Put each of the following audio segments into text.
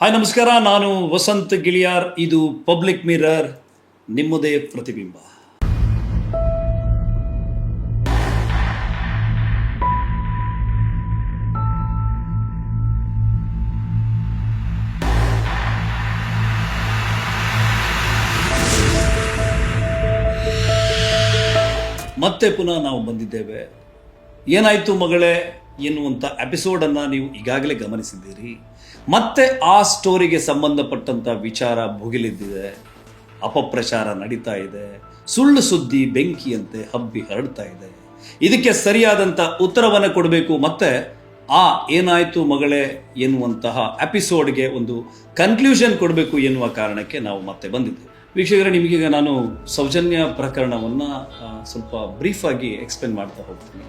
Hi ನಮಸ್ಕಾರ, ನಾನು ವಸಂತ್ ಗಿಳಿಯಾರ್. ಇದು ಪಬ್ಲಿಕ್ ಮಿರರ್, ನಿಮ್ಮದೇ ಪ್ರತಿಬಿಂಬ. ಮತ್ತೆ ಪುನಃ ನಾವು ಬಂದಿದ್ದೇವೆ. ಏನಾಯಿತು ಮಗಳೇ ಎನ್ನುವಂಥ ಎಪಿಸೋಡನ್ನು ನೀವು ಈಗಾಗಲೇ ಗಮನಿಸಿದ್ದೀರಿ. ಮತ್ತೆ ಆ ಸ್ಟೋರಿಗೆ ಸಂಬಂಧಪಟ್ಟಂಥ ವಿಚಾರ ಭುಗಿಲಿದ್ದಿದೆ, ಅಪಪ್ರಚಾರ ನಡೀತಾ ಇದೆ, ಸುಳ್ಳು ಸುದ್ದಿ ಬೆಂಕಿಯಂತೆ ಹಬ್ಬಿ ಹರಡ್ತಾ ಇದೆ. ಇದಕ್ಕೆ ಸರಿಯಾದಂಥ ಉತ್ತರವನ್ನು ಕೊಡಬೇಕು, ಮತ್ತೆ ಆ ಏನಾಯಿತು ಮಗಳೇ ಎನ್ನುವಂತಹ ಎಪಿಸೋಡ್ಗೆ ಒಂದು ಕನ್ಕ್ಲೂಷನ್ ಕೊಡಬೇಕು ಎನ್ನುವ ಕಾರಣಕ್ಕೆ ನಾವು ಮತ್ತೆ ಬಂದಿದ್ದೇವೆ. ವೀಕ್ಷಕರೇ, ನಿಮಗೀಗ ನಾನು ಸೌಜನ್ಯ ಪ್ರಕರಣವನ್ನು ಸ್ವಲ್ಪ ಬ್ರೀಫಾಗಿ ಎಕ್ಸ್ಪ್ಲೇನ್ ಮಾಡ್ತಾ ಹೋಗ್ತೀನಿ.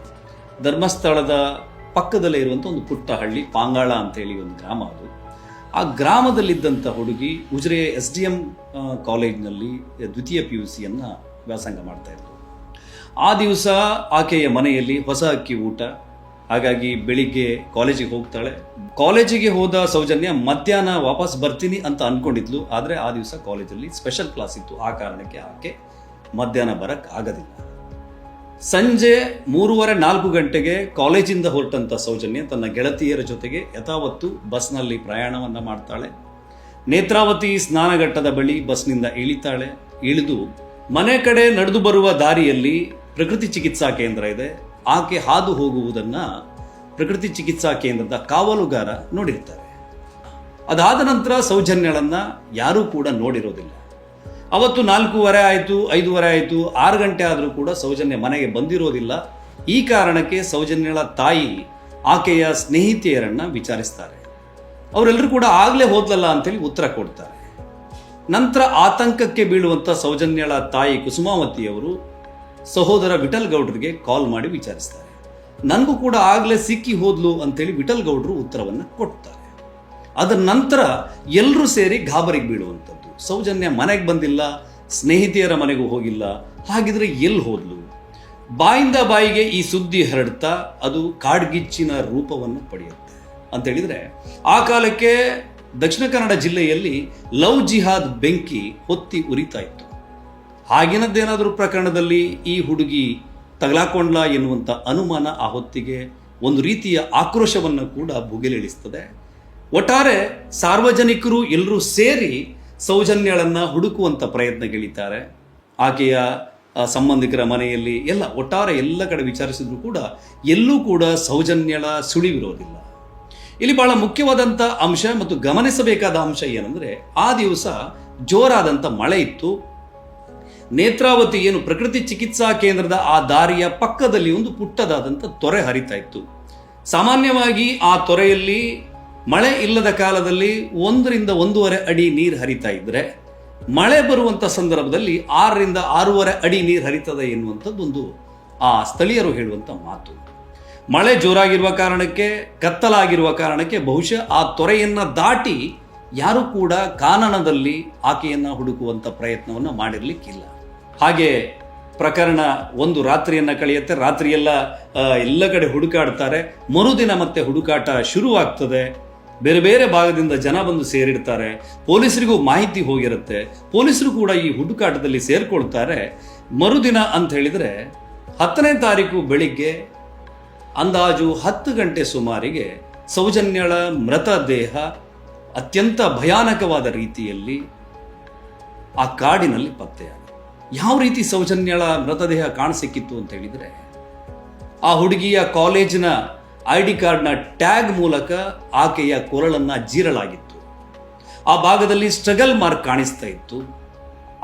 ಧರ್ಮಸ್ಥಳದ ಪಕ್ಕದಲ್ಲೇ ಇರುವಂಥ ಒಂದು ಪುಟ್ಟ ಹಳ್ಳಿ, ಪಾಂಗಾಳ ಅಂತೇಳಿ ಒಂದು ಗ್ರಾಮ. ಅದು ಆ ಗ್ರಾಮದಲ್ಲಿದ್ದಂಥ ಹುಡುಗಿ ಉಜಿರೆ SDM ಕಾಲೇಜ್ನಲ್ಲಿ ದ್ವಿತೀಯ PUC ವ್ಯಾಸಂಗ ಮಾಡ್ತಾ ಇದ್ರು. ಆ ದಿವಸ ಆಕೆಯ ಮನೆಯಲ್ಲಿ ಹೊಸ ಅಕ್ಕಿ ಊಟ, ಹಾಗಾಗಿ ಬೆಳಿಗ್ಗೆ ಕಾಲೇಜಿಗೆ ಹೋಗ್ತಾಳೆ. ಕಾಲೇಜಿಗೆ ಹೋದ ಸೌಜನ್ಯ ಮಧ್ಯಾಹ್ನ ವಾಪಸ್ ಬರ್ತೀನಿ ಅಂತ ಅಂದ್ಕೊಂಡಿದ್ಲು. ಆದರೆ ಆ ದಿವಸ ಕಾಲೇಜಲ್ಲಿ ಸ್ಪೆಷಲ್ ಕ್ಲಾಸ್ ಇತ್ತು, ಆ ಕಾರಣಕ್ಕೆ ಆಕೆ ಮಧ್ಯಾಹ್ನ ಬರಕ್ಕೆ ಆಗೋದಿಲ್ಲ. ಸಂಜೆ 3:30-4 ಗಂಟೆಗೆ ಕಾಲೇಜಿಂದ ಹೊರಟಂಥ ಸೌಜನ್ಯ ತನ್ನ ಗೆಳತಿಯರ ಜೊತೆಗೆ ಯಥಾವತ್ತು ಬಸ್ನಲ್ಲಿ ಪ್ರಯಾಣವನ್ನು ಮಾಡ್ತಾಳೆ. ನೇತ್ರಾವತಿ ಸ್ನಾನಘಟ್ಟದ ಬಳಿ ಬಸ್ನಿಂದ ಇಳಿತಾಳೆ. ಇಳಿದು ಮನೆ ಕಡೆ ನಡೆದು ಬರುವ ದಾರಿಯಲ್ಲಿ ಪ್ರಕೃತಿ ಚಿಕಿತ್ಸಾ ಕೇಂದ್ರ ಇದೆ. ಆಕೆ ಹಾದು ಹೋಗುವುದನ್ನು ಪ್ರಕೃತಿ ಚಿಕಿತ್ಸಾ ಕೇಂದ್ರದ ಕಾವಲುಗಾರ ನೋಡಿರ್ತಾರೆ. ಅದಾದ ನಂತರ ಸೌಜನ್ಯಳನ್ನು ಯಾರೂ ಕೂಡ ನೋಡಿರೋದಿಲ್ಲ. ಅವತ್ತು 4:15 ಆಯಿತು, 5:15 ಆಯಿತು, 6 ಗಂಟೆ ಆದರೂ ಕೂಡ ಸೌಜನ್ಯ ಮನೆಗೆ ಬಂದಿರೋದಿಲ್ಲ. ಈ ಕಾರಣಕ್ಕೆ ಸೌಜನ್ಯಳ ತಾಯಿ ಆಕೆಯ ಸ್ನೇಹಿತೆಯರನ್ನು ವಿಚಾರಿಸ್ತಾರೆ. ಅವರೆಲ್ಲರೂ ಕೂಡ ಆಗಲೇ ಹೋದ್ಲಲ್ಲ ಅಂತೇಳಿ ಉತ್ತರ ಕೊಡ್ತಾರೆ. ನಂತರ ಆತಂಕಕ್ಕೆ ಬೀಳುವಂಥ ಸೌಜನ್ಯಳ ತಾಯಿ ಕುಸುಮಾವತಿಯವರು ಸಹೋದರ ವಿಠಲ್ ಗೌಡ್ರಿಗೆ ಕಾಲ್ ಮಾಡಿ ವಿಚಾರಿಸ್ತಾರೆ. ನನಗೂ ಕೂಡ ಆಗಲೇ ಸಿಕ್ಕಿ ಹೋದ್ಲು ಅಂತೇಳಿ ವಿಠಲ್ ಗೌಡ್ರು ಉತ್ತರವನ್ನು ಕೊಡ್ತಾರೆ. ಅದರ ನಂತರ ಎಲ್ಲರೂ ಸೇರಿ ಗಾಬರಿಗೆ ಬೀಳುವಂಥದ್ದು. ಸೌಜನ್ಯ ಮನೆಗೆ ಬಂದಿಲ್ಲ, ಸ್ನೇಹಿತೆಯರ ಮನೆಗೂ ಹೋಗಿಲ್ಲ, ಹಾಗಿದ್ರೆ ಎಲ್ಲಿ ಹೋದ್ಲು? ಬಾಯಿಂದ ಬಾಯಿಗೆ ಈ ಸುದ್ದಿ ಹರಡ್ತಾ ಅದು ಕಾಡ್ಗಿಚ್ಚಿನ ರೂಪವನ್ನು ಪಡೆಯುತ್ತೆ. ಅಂತೇಳಿದರೆ ಆ ಕಾಲಕ್ಕೆ ದಕ್ಷಿಣ ಕನ್ನಡ ಜಿಲ್ಲೆಯಲ್ಲಿ ಲವ್ ಜಿಹಾದ್ ಬೆಂಕಿ ಹೊತ್ತಿ ಉರಿತಾ ಇತ್ತು. ಹಾಗಿನದ್ದೇನಾದರೂ ಪ್ರಕರಣದಲ್ಲಿ ಈ ಹುಡುಗಿ ತಗಲಾಕೊಂಡ್ಲಾ ಎನ್ನುವಂಥ ಅನುಮಾನ ಆ ಹೊತ್ತಿಗೆ ಒಂದು ರೀತಿಯ ಆಕ್ರೋಶವನ್ನು ಕೂಡ ಭುಗಿಲೇಳಿಸ್ತದೆ. ಒಟ್ಟಾರೆ ಸಾರ್ವಜನಿಕರು ಎಲ್ಲರೂ ಸೇರಿ ಸೌಜನ್ಯಳನ್ನು ಹುಡುಕುವಂಥ ಪ್ರಯತ್ನಗಳಿದ್ದಾರೆ. ಆಕೆಯ ಸಂಬಂಧಿಕರ ಮನೆಯಲ್ಲಿ ಒಟ್ಟಾರೆ ಎಲ್ಲ ಕಡೆ ವಿಚಾರಿಸಿದ್ರು ಕೂಡ ಎಲ್ಲೂ ಕೂಡ ಸೌಜನ್ಯಳ ಸುಳಿವಿರೋದಿಲ್ಲ. ಇಲ್ಲಿ ಬಹಳ ಮುಖ್ಯವಾದಂಥ ಅಂಶ ಮತ್ತು ಗಮನಿಸಬೇಕಾದ ಅಂಶ ಏನಂದರೆ, ಆ ದಿವಸ ಜೋರಾದಂಥ ಮಳೆ ಇತ್ತು. ನೇತ್ರಾವತಿ ಏನು ಪ್ರಕೃತಿ ಚಿಕಿತ್ಸಾ ಕೇಂದ್ರದ ಆ ದಾರಿಯ ಪಕ್ಕದಲ್ಲಿ ಒಂದು ಪುಟ್ಟದಾದಂಥ ತೊರೆ ಹರಿತಾ ಇತ್ತು. ಸಾಮಾನ್ಯವಾಗಿ ಆ ತೊರೆಯಲ್ಲಿ ಮಳೆ ಇಲ್ಲದ ಕಾಲದಲ್ಲಿ 1-1.5 ಅಡಿ ನೀರು ಹರಿತಾ ಇದ್ರೆ, ಮಳೆ ಬರುವಂಥ ಸಂದರ್ಭದಲ್ಲಿ 6-6.5 ಅಡಿ ನೀರು ಹರಿತದೆ ಎನ್ನುವಂಥದ್ದೊಂದು ಆ ಸ್ಥಳೀಯರು ಹೇಳುವಂಥ ಮಾತು. ಮಳೆ ಜೋರಾಗಿರುವ ಕಾರಣಕ್ಕೆ, ಕತ್ತಲಾಗಿರುವ ಕಾರಣಕ್ಕೆ ಬಹುಶಃ ಆ ತೊರೆಯನ್ನು ದಾಟಿ ಯಾರೂ ಕೂಡ ಕಾನನದಲ್ಲಿ ಆಕೆಯನ್ನು ಹುಡುಕುವಂಥ ಪ್ರಯತ್ನವನ್ನು ಮಾಡಿರಲಿಕ್ಕಿಲ್ಲ. ಹಾಗೆ ಪ್ರಕರಣ ಒಂದು ರಾತ್ರಿಯನ್ನು ಕಳೆಯುತ್ತೆ. ರಾತ್ರಿಯೆಲ್ಲ ಎಲ್ಲ ಕಡೆ ಹುಡುಕಾಡ್ತಾರೆ. ಮರುದಿನ ಮತ್ತೆ ಹುಡುಕಾಟ ಶುರುವಾಗ್ತದೆ. ಬೇರೆ ಬೇರೆ ಭಾಗದಿಂದ ಜನ ಬಂದು ಸೇರಿಡ್ತಾರೆ. ಪೊಲೀಸರಿಗೂ ಮಾಹಿತಿ ಹೋಗಿರುತ್ತೆ. ಪೊಲೀಸರು ಕೂಡ ಈ ಹುಡುಕಾಟದಲ್ಲಿ ಸೇರ್ಕೊಳ್ತಾರೆ. ಮರುದಿನ ಅಂತ ಹೇಳಿದರೆ 10ನೇ ತಾರೀಕು ಬೆಳಿಗ್ಗೆ ಅಂದಾಜು 10 ಗಂಟೆ ಸುಮಾರಿಗೆ ಸೌಜನ್ಯಳ ಮೃತದೇಹ ಅತ್ಯಂತ ಭಯಾನಕವಾದ ರೀತಿಯಲ್ಲಿ ಆ ಕಾಡಿನಲ್ಲಿ ಪತ್ತೆಯಾಗಿದೆ. ಯಾವ ರೀತಿ ಸೌಜನ್ಯಳ ಮೃತದೇಹ ಕಾಣಸಿಕ್ಕಿತ್ತು ಅಂತ ಹೇಳಿದರೆ, ಆ ಹುಡುಗಿಯ ಕಾಲೇಜಿನ ID ಕಾರ್ಡ್ನ ಟ್ಯಾಗ್ ಮೂಲಕ ಆಕೆಯ ಕೊರಳನ್ನು ಜೀರಲಾಗಿತ್ತು. ಆ ಭಾಗದಲ್ಲಿ ಸ್ಟ್ರಗಲ್ ಮಾರ್ಕ್ ಕಾಣಿಸ್ತಾ ಇತ್ತು.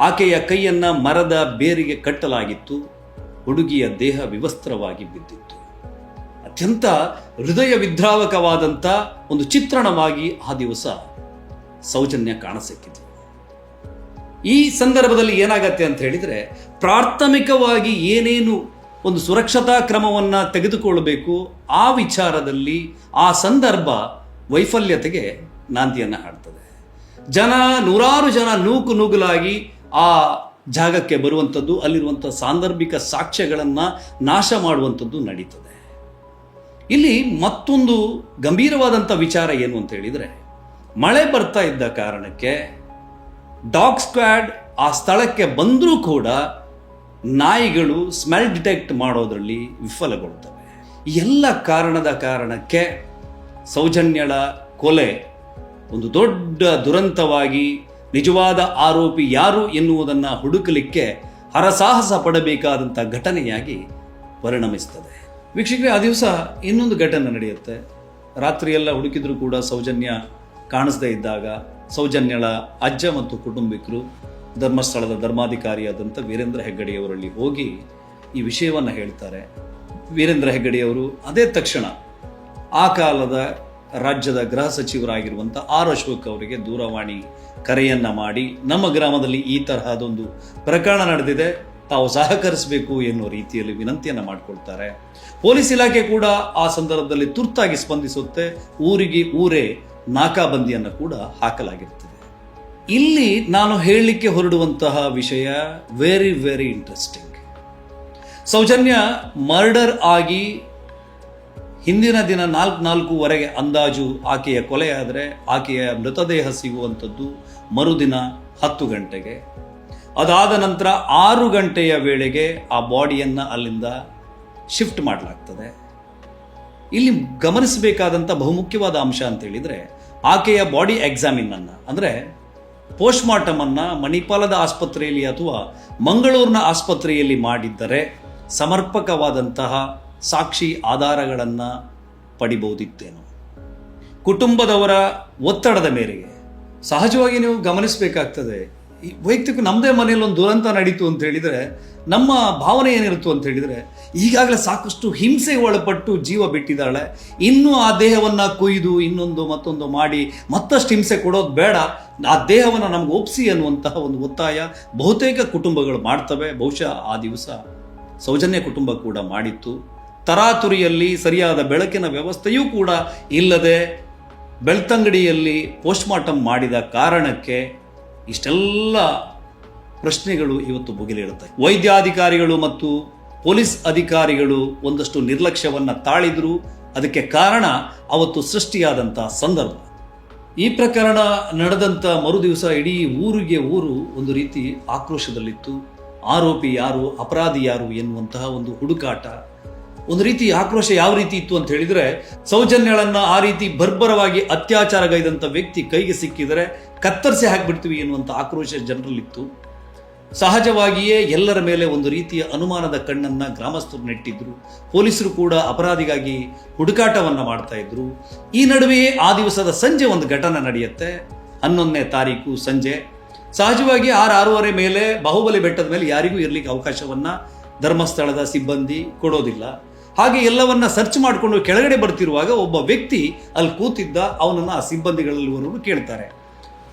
ಆಕೆಯ ಕೈಯನ್ನು ಮರದ ಬೇರಿಗೆ ಕಟ್ಟಲಾಗಿತ್ತು. ಹುಡುಗಿಯ ದೇಹ ವಿವಸ್ತ್ರವಾಗಿ ಬಿದ್ದಿತ್ತು. ಅತ್ಯಂತ ಹೃದಯ ವಿದ್ರಾವಕವಾದಂಥ ಒಂದು ಚಿತ್ರಣವಾಗಿ ಆ ದಿವಸ ಸೌಜನ್ಯ ಕಾಣಸಿಕ್ಕಿತು. ಈ ಸಂದರ್ಭದಲ್ಲಿ ಏನಾಗತ್ತೆ ಅಂತ ಹೇಳಿದರೆ, ಪ್ರಾಥಮಿಕವಾಗಿ ಏನೇನು ಒಂದು ಸುರಕ್ಷತಾ ಕ್ರಮವನ್ನು ತೆಗೆದುಕೊಳ್ಳಬೇಕು ಆ ವಿಚಾರದಲ್ಲಿ ಆ ಸಂದರ್ಭ ವೈಫಲ್ಯತೆಗೆ ನಾಂದಿಯನ್ನು ಹಾಡ್ತದೆ. ನೂರಾರು ಜನ ನೂಕುನುಗ್ಗಲಾಗಿ ಆ ಜಾಗಕ್ಕೆ ಬರುವಂಥದ್ದು, ಅಲ್ಲಿರುವಂಥ ಸಾಂದರ್ಭಿಕ ಸಾಕ್ಷ್ಯಗಳನ್ನು ನಾಶ ಮಾಡುವಂಥದ್ದು ನಡೀತದೆ. ಇಲ್ಲಿ ಮತ್ತೊಂದು ಗಂಭೀರವಾದಂಥ ವಿಚಾರ ಏನು ಅಂತ ಹೇಳಿದರೆ, ಮಳೆ ಬರ್ತಾ ಇದ್ದ ಕಾರಣಕ್ಕೆ ಡಾಗ್ ಸ್ಕ್ವಾಡ್ ಆ ಸ್ಥಳಕ್ಕೆ ಬಂದರೂ ಕೂಡ ನಾಯಿಗಳು ಸ್ಮೆಲ್ ಡಿಟೆಕ್ಟ್ ಮಾಡೋದರಲ್ಲಿ ವಿಫಲಗೊಳ್ತವೆ. ಎಲ್ಲ ಕಾರಣಕ್ಕೆ ಸೌಜನ್ಯಳ ಕೊಲೆ ಒಂದು ದೊಡ್ಡ ದುರಂತವಾಗಿ ನಿಜವಾದ ಆರೋಪಿ ಯಾರು ಎನ್ನುವುದನ್ನು ಹುಡುಕಲಿಕ್ಕೆ ಹರಸಾಹಸ ಪಡಬೇಕಾದಂಥ ಘಟನೆಯಾಗಿ ಪರಿಣಮಿಸ್ತದೆ. ವೀಕ್ಷಕರೇ, ಆ ದಿವಸ ಇನ್ನೊಂದು ಘಟನೆ ನಡೆಯುತ್ತೆ. ರಾತ್ರಿಯೆಲ್ಲ ಹುಡುಕಿದ್ರು ಕೂಡ ಸೌಜನ್ಯ ಕಾಣಿಸದೇ ಇದ್ದಾಗ ಸೌಜನ್ಯಳ ಅಜ್ಜ ಮತ್ತು ಕುಟುಂಬಿಕರು ಧರ್ಮಸ್ಥಳದ ಧರ್ಮಾಧಿಕಾರಿಯಾದಂಥ ವೀರೇಂದ್ರ ಹೆಗ್ಗಡೆಯವರಲ್ಲಿ ಹೋಗಿ ಈ ವಿಷಯವನ್ನು ಹೇಳ್ತಾರೆ. ವೀರೇಂದ್ರ ಹೆಗ್ಗಡೆಯವರು ಅದೇ ತಕ್ಷಣ ಆ ಕಾಲದ ರಾಜ್ಯದ ಗೃಹ ಸಚಿವರಾಗಿರುವಂಥ ಆರ್ ಅಶೋಕ್ ಅವರಿಗೆ ದೂರವಾಣಿ ಕರೆಯನ್ನ ಮಾಡಿ ನಮ್ಮ ಗ್ರಾಮದಲ್ಲಿ ಈ ತರಹದೊಂದು ಪ್ರಕರಣ ನಡೆದಿದೆ, ತಾವು ಸಹಕರಿಸಬೇಕು ಎನ್ನುವ ರೀತಿಯಲ್ಲಿ ವಿನಂತಿಯನ್ನು ಮಾಡಿಕೊಳ್ತಾರೆ. ಪೊಲೀಸ್ ಇಲಾಖೆ ಕೂಡ ಆ ಸಂದರ್ಭದಲ್ಲಿ ತುರ್ತಾಗಿ ಸ್ಪಂದಿಸುತ್ತೆ. ಊರಿಗೆ ಊರೇ ನಾಕಾಬಂದಿಯನ್ನು ಕೂಡ ಹಾಕಲಾಗಿರ್ತದೆ. ಇಲ್ಲಿ ನಾನು ಹೇಳಲಿಕ್ಕೆ ಹೊರಡುವಂತಹ ವಿಷಯ very very interesting. Soujanya murder ಆಗಿ ಹಿಂದಿನ ದಿನ 4:04 ಅಂದಾಜು ಆಕೆಯ ಕೊಲೆಯಾದರೆ ಆಕೆಯ ಮೃತದೇಹ ಸಿಗುವಂಥದ್ದು ಮರುದಿನ 10 ಗಂಟೆಗೆ. ಅದಾದ ನಂತರ 6 ಗಂಟೆಯ ವೇಳೆಗೆ ಆ ಬಾಡಿಯನ್ನು ಅಲ್ಲಿಂದ ಶಿಫ್ಟ್ ಮಾಡಲಾಗ್ತದೆ. ಇಲ್ಲಿ ಗಮನಿಸಬೇಕಾದಂಥ ಬಹುಮುಖ್ಯವಾದ ಅಂಶ ಅಂತ ಹೇಳಿದರೆ, ಆಕೆಯ ಬಾಡಿ ಎಕ್ಸಾಮಿನನ್ನು ಅಂದರೆ ಪೋಸ್ಟ್ಮಾರ್ಟಮ್ ಅನ್ನು ಮಣಿಪಾಲದ ಆಸ್ಪತ್ರೆಯಲ್ಲಿ ಅಥವಾ ಮಂಗಳೂರಿನ ಆಸ್ಪತ್ರೆಯಲ್ಲಿ ಮಾಡಿದ್ದರೆ ಸಮರ್ಪಕವಾದಂತಹ ಸಾಕ್ಷಿ ಆಧಾರಗಳನ್ನು ಪಡಿಬಹುದಿತ್ತೇನೋ. ಕುಟುಂಬದವರ ಒತ್ತಡದ ಮೇರೆಗೆ ಸಹಜವಾಗಿ ನೀವು ಗಮನಿಸಬೇಕಾಗ್ತದೆ. ವೈಯಕ್ತಿಕ ನಮ್ಮದೇ ಮನೆಯಲ್ಲಿ ಒಂದು ದುರಂತ ನಡೀತು ಅಂತ ಹೇಳಿದರೆ ನಮ್ಮ ಭಾವನೆ ಏನಿರುತ್ತು ಅಂತ ಹೇಳಿದರೆ, ಈಗಾಗಲೇ ಸಾಕಷ್ಟು ಹಿಂಸೆಗೆ ಒಳಪಟ್ಟು ಜೀವ ಬಿಟ್ಟಿದ್ದಾಳೆ, ಇನ್ನೂ ಆ ದೇಹವನ್ನು ಕೊಯ್ದು ಇನ್ನೊಂದು ಮತ್ತೊಂದು ಮಾಡಿ ಮತ್ತಷ್ಟು ಹಿಂಸೆ ಕೊಡೋದು ಬೇಡ, ಆ ದೇಹವನ್ನು ನಮ್ಗೆ ಒಪ್ಪಿಸಿ ಅನ್ನುವಂತಹ ಒಂದು ಒತ್ತಾಯ ಬಹುತೇಕ ಕುಟುಂಬಗಳು ಮಾಡ್ತವೆ. ಬಹುಶಃ ಆ ದಿವಸ ಸೌಜನ್ಯ ಕುಟುಂಬ ಕೂಡ ಮಾಡಿತ್ತು. ತರಾತುರಿಯಲ್ಲಿ ಸರಿಯಾದ ಬೆಳಕಿನ ವ್ಯವಸ್ಥೆಯೂ ಕೂಡ ಇಲ್ಲದೆ ಬೆಳ್ತಂಗಡಿಯಲ್ಲಿ ಪೋಸ್ಟ್ಮಾರ್ಟಮ್ ಮಾಡಿದ ಕಾರಣಕ್ಕೆ ಇಷ್ಟೆಲ್ಲ ಪ್ರಶ್ನೆಗಳು ಇವತ್ತು ಭುಗಿಲೇಳುತ್ತವೆ. ವೈದ್ಯಾಧಿಕಾರಿಗಳು ಮತ್ತು ಪೊಲೀಸ್ ಅಧಿಕಾರಿಗಳು ಒಂದಷ್ಟು ನಿರ್ಲಕ್ಷ್ಯವನ್ನು ತಾಳಿದ್ರು. ಅದಕ್ಕೆ ಕಾರಣ ಅವತ್ತು ಸೃಷ್ಟಿಯಾದಂಥ ಸಂದರ್ಭ. ಈ ಪ್ರಕರಣ ನಡೆದಂಥ ಮರುದಿವಸ ಇಡೀ ಊರಿಗೆ ಊರು ಒಂದು ರೀತಿ ಆಕ್ರೋಶದಲ್ಲಿತ್ತು. ಆರೋಪಿ ಯಾರು, ಅಪರಾಧಿ ಯಾರು ಎನ್ನುವಂತಹ ಒಂದು ಹುಡುಕಾಟ, ಒಂದು ರೀತಿ ಆಕ್ರೋಶ ಯಾವ ರೀತಿ ಇತ್ತು ಅಂತ ಹೇಳಿದರೆ, ಸೌಜನ್ಯಳನ್ನ ಆ ರೀತಿ ಬರ್ಬರವಾಗಿ ಅತ್ಯಾಚಾರಗೈದಂಥ ವ್ಯಕ್ತಿ ಕೈಗೆ ಸಿಕ್ಕಿದರೆ ಕತ್ತರಿಸಿ ಹಾಕಿಬಿಡ್ತೀವಿ ಎನ್ನುವಂಥ ಆಕ್ರೋಶ ಜನರಲ್ಲಿತ್ತು. ಸಹಜವಾಗಿಯೇ ಎಲ್ಲರ ಮೇಲೆ ಒಂದು ರೀತಿಯ ಅನುಮಾನದ ಕಣ್ಣನ್ನು ಗ್ರಾಮಸ್ಥರು ನೆಟ್ಟಿದ್ರು. ಪೊಲೀಸರು ಕೂಡ ಅಪರಾಧಿಗಾಗಿ ಹುಡುಕಾಟವನ್ನು ಮಾಡ್ತಾ ಇದ್ರು. ಈ ನಡುವೆಯೇ ಆ ದಿವಸದ ಸಂಜೆ ಒಂದು ಘಟನೆ ನಡೆಯುತ್ತೆ. 11ನೇ ತಾರೀಕು ಸಂಜೆ ಸಹಜವಾಗಿ 6:30 ಮೇಲೆ ಬಾಹುಬಲಿ ಬೆಟ್ಟದ ಮೇಲೆ ಯಾರಿಗೂ ಇರಲಿಕ್ಕೆ ಅವಕಾಶವನ್ನು ಧರ್ಮಸ್ಥಳದ ಸಿಬ್ಬಂದಿ ಕೊಡೋದಿಲ್ಲ. ಹಾಗೆ ಎಲ್ಲವನ್ನ ಸರ್ಚ್ ಮಾಡಿಕೊಂಡು ಕೆಳಗಡೆ ಬರ್ತಿರುವಾಗ ಒಬ್ಬ ವ್ಯಕ್ತಿ ಅಲ್ಲಿ ಕೂತಿದ್ದ. ಅವನನ್ನು ಆ ಸಿಬ್ಬಂದಿಗಳಲ್ಲಿವರೆಗೂ ಕೇಳ್ತಾರೆ,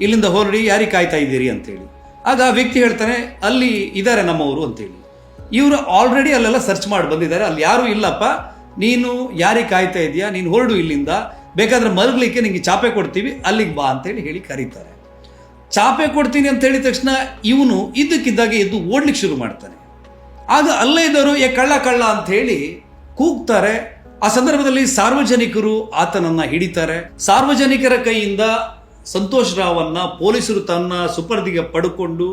ಇಲ್ಲಿಂದ ಹೊರಡಿ, ಯಾರಿಗೆ ಕಾಯ್ತಾ ಇದ್ದೀರಿ ಅಂತೇಳಿ. ಆಗ ಆ ವ್ಯಕ್ತಿ ಹೇಳ್ತಾನೆ, ಅಲ್ಲಿ ಇದ್ದಾರೆ ನಮ್ಮವರು ಅಂತೇಳಿ. ಇವರು ಆಲ್ರೆಡಿ ಅಲ್ಲೆಲ್ಲ ಸರ್ಚ್ ಮಾಡಿ ಬಂದಿದ್ದಾರೆ, ಅಲ್ಲಿ ಯಾರೂ ಇಲ್ಲಪ್ಪ, ನೀನು ಯಾರಿಗೆ ಕಾಯ್ತಾ ಇದೆಯಾ, ನೀನು ಹೊರಡು ಇಲ್ಲಿಂದ, ಬೇಕಾದ್ರೆ ಮಲಗಲಿಕ್ಕೆ ನಿಂಗೆ ಚಾಪೆ ಕೊಡ್ತೀವಿ, ಅಲ್ಲಿಗೆ ಬಾ ಅಂತೇಳಿ ಹೇಳಿ ಕರೀತಾರೆ. ಚಾಪೆ ಕೊಡ್ತೀನಿ ಅಂತ ಹೇಳಿದ ತಕ್ಷಣ ಇವನು ಇದ್ದಕ್ಕಿದ್ದಾಗೆ ಎದ್ದು ಓಡ್ಲಿಕ್ಕೆ ಶುರು ಮಾಡ್ತಾನೆ. ಆಗ ಅಲ್ಲೇ ಇದ್ದವರು ಕಳ್ಳ ಕಳ್ಳ ಅಂತ ಹೇಳಿ ಕೂಗ್ತಾರೆ. ಆ ಸಂದರ್ಭದಲ್ಲಿ ಸಾರ್ವಜನಿಕರು ಆತನನ್ನ ಹಿಡಿತಾರೆ. ಸಾರ್ವಜನಿಕರ ಕೈಯಿಂದ ಸಂತೋಷ್ ರಾವನ್ನ ಪೊಲೀಸರು ತನ್ನ ಸುಪರ್ದಿಗೆ ಪಡ್ಕೊಂಡು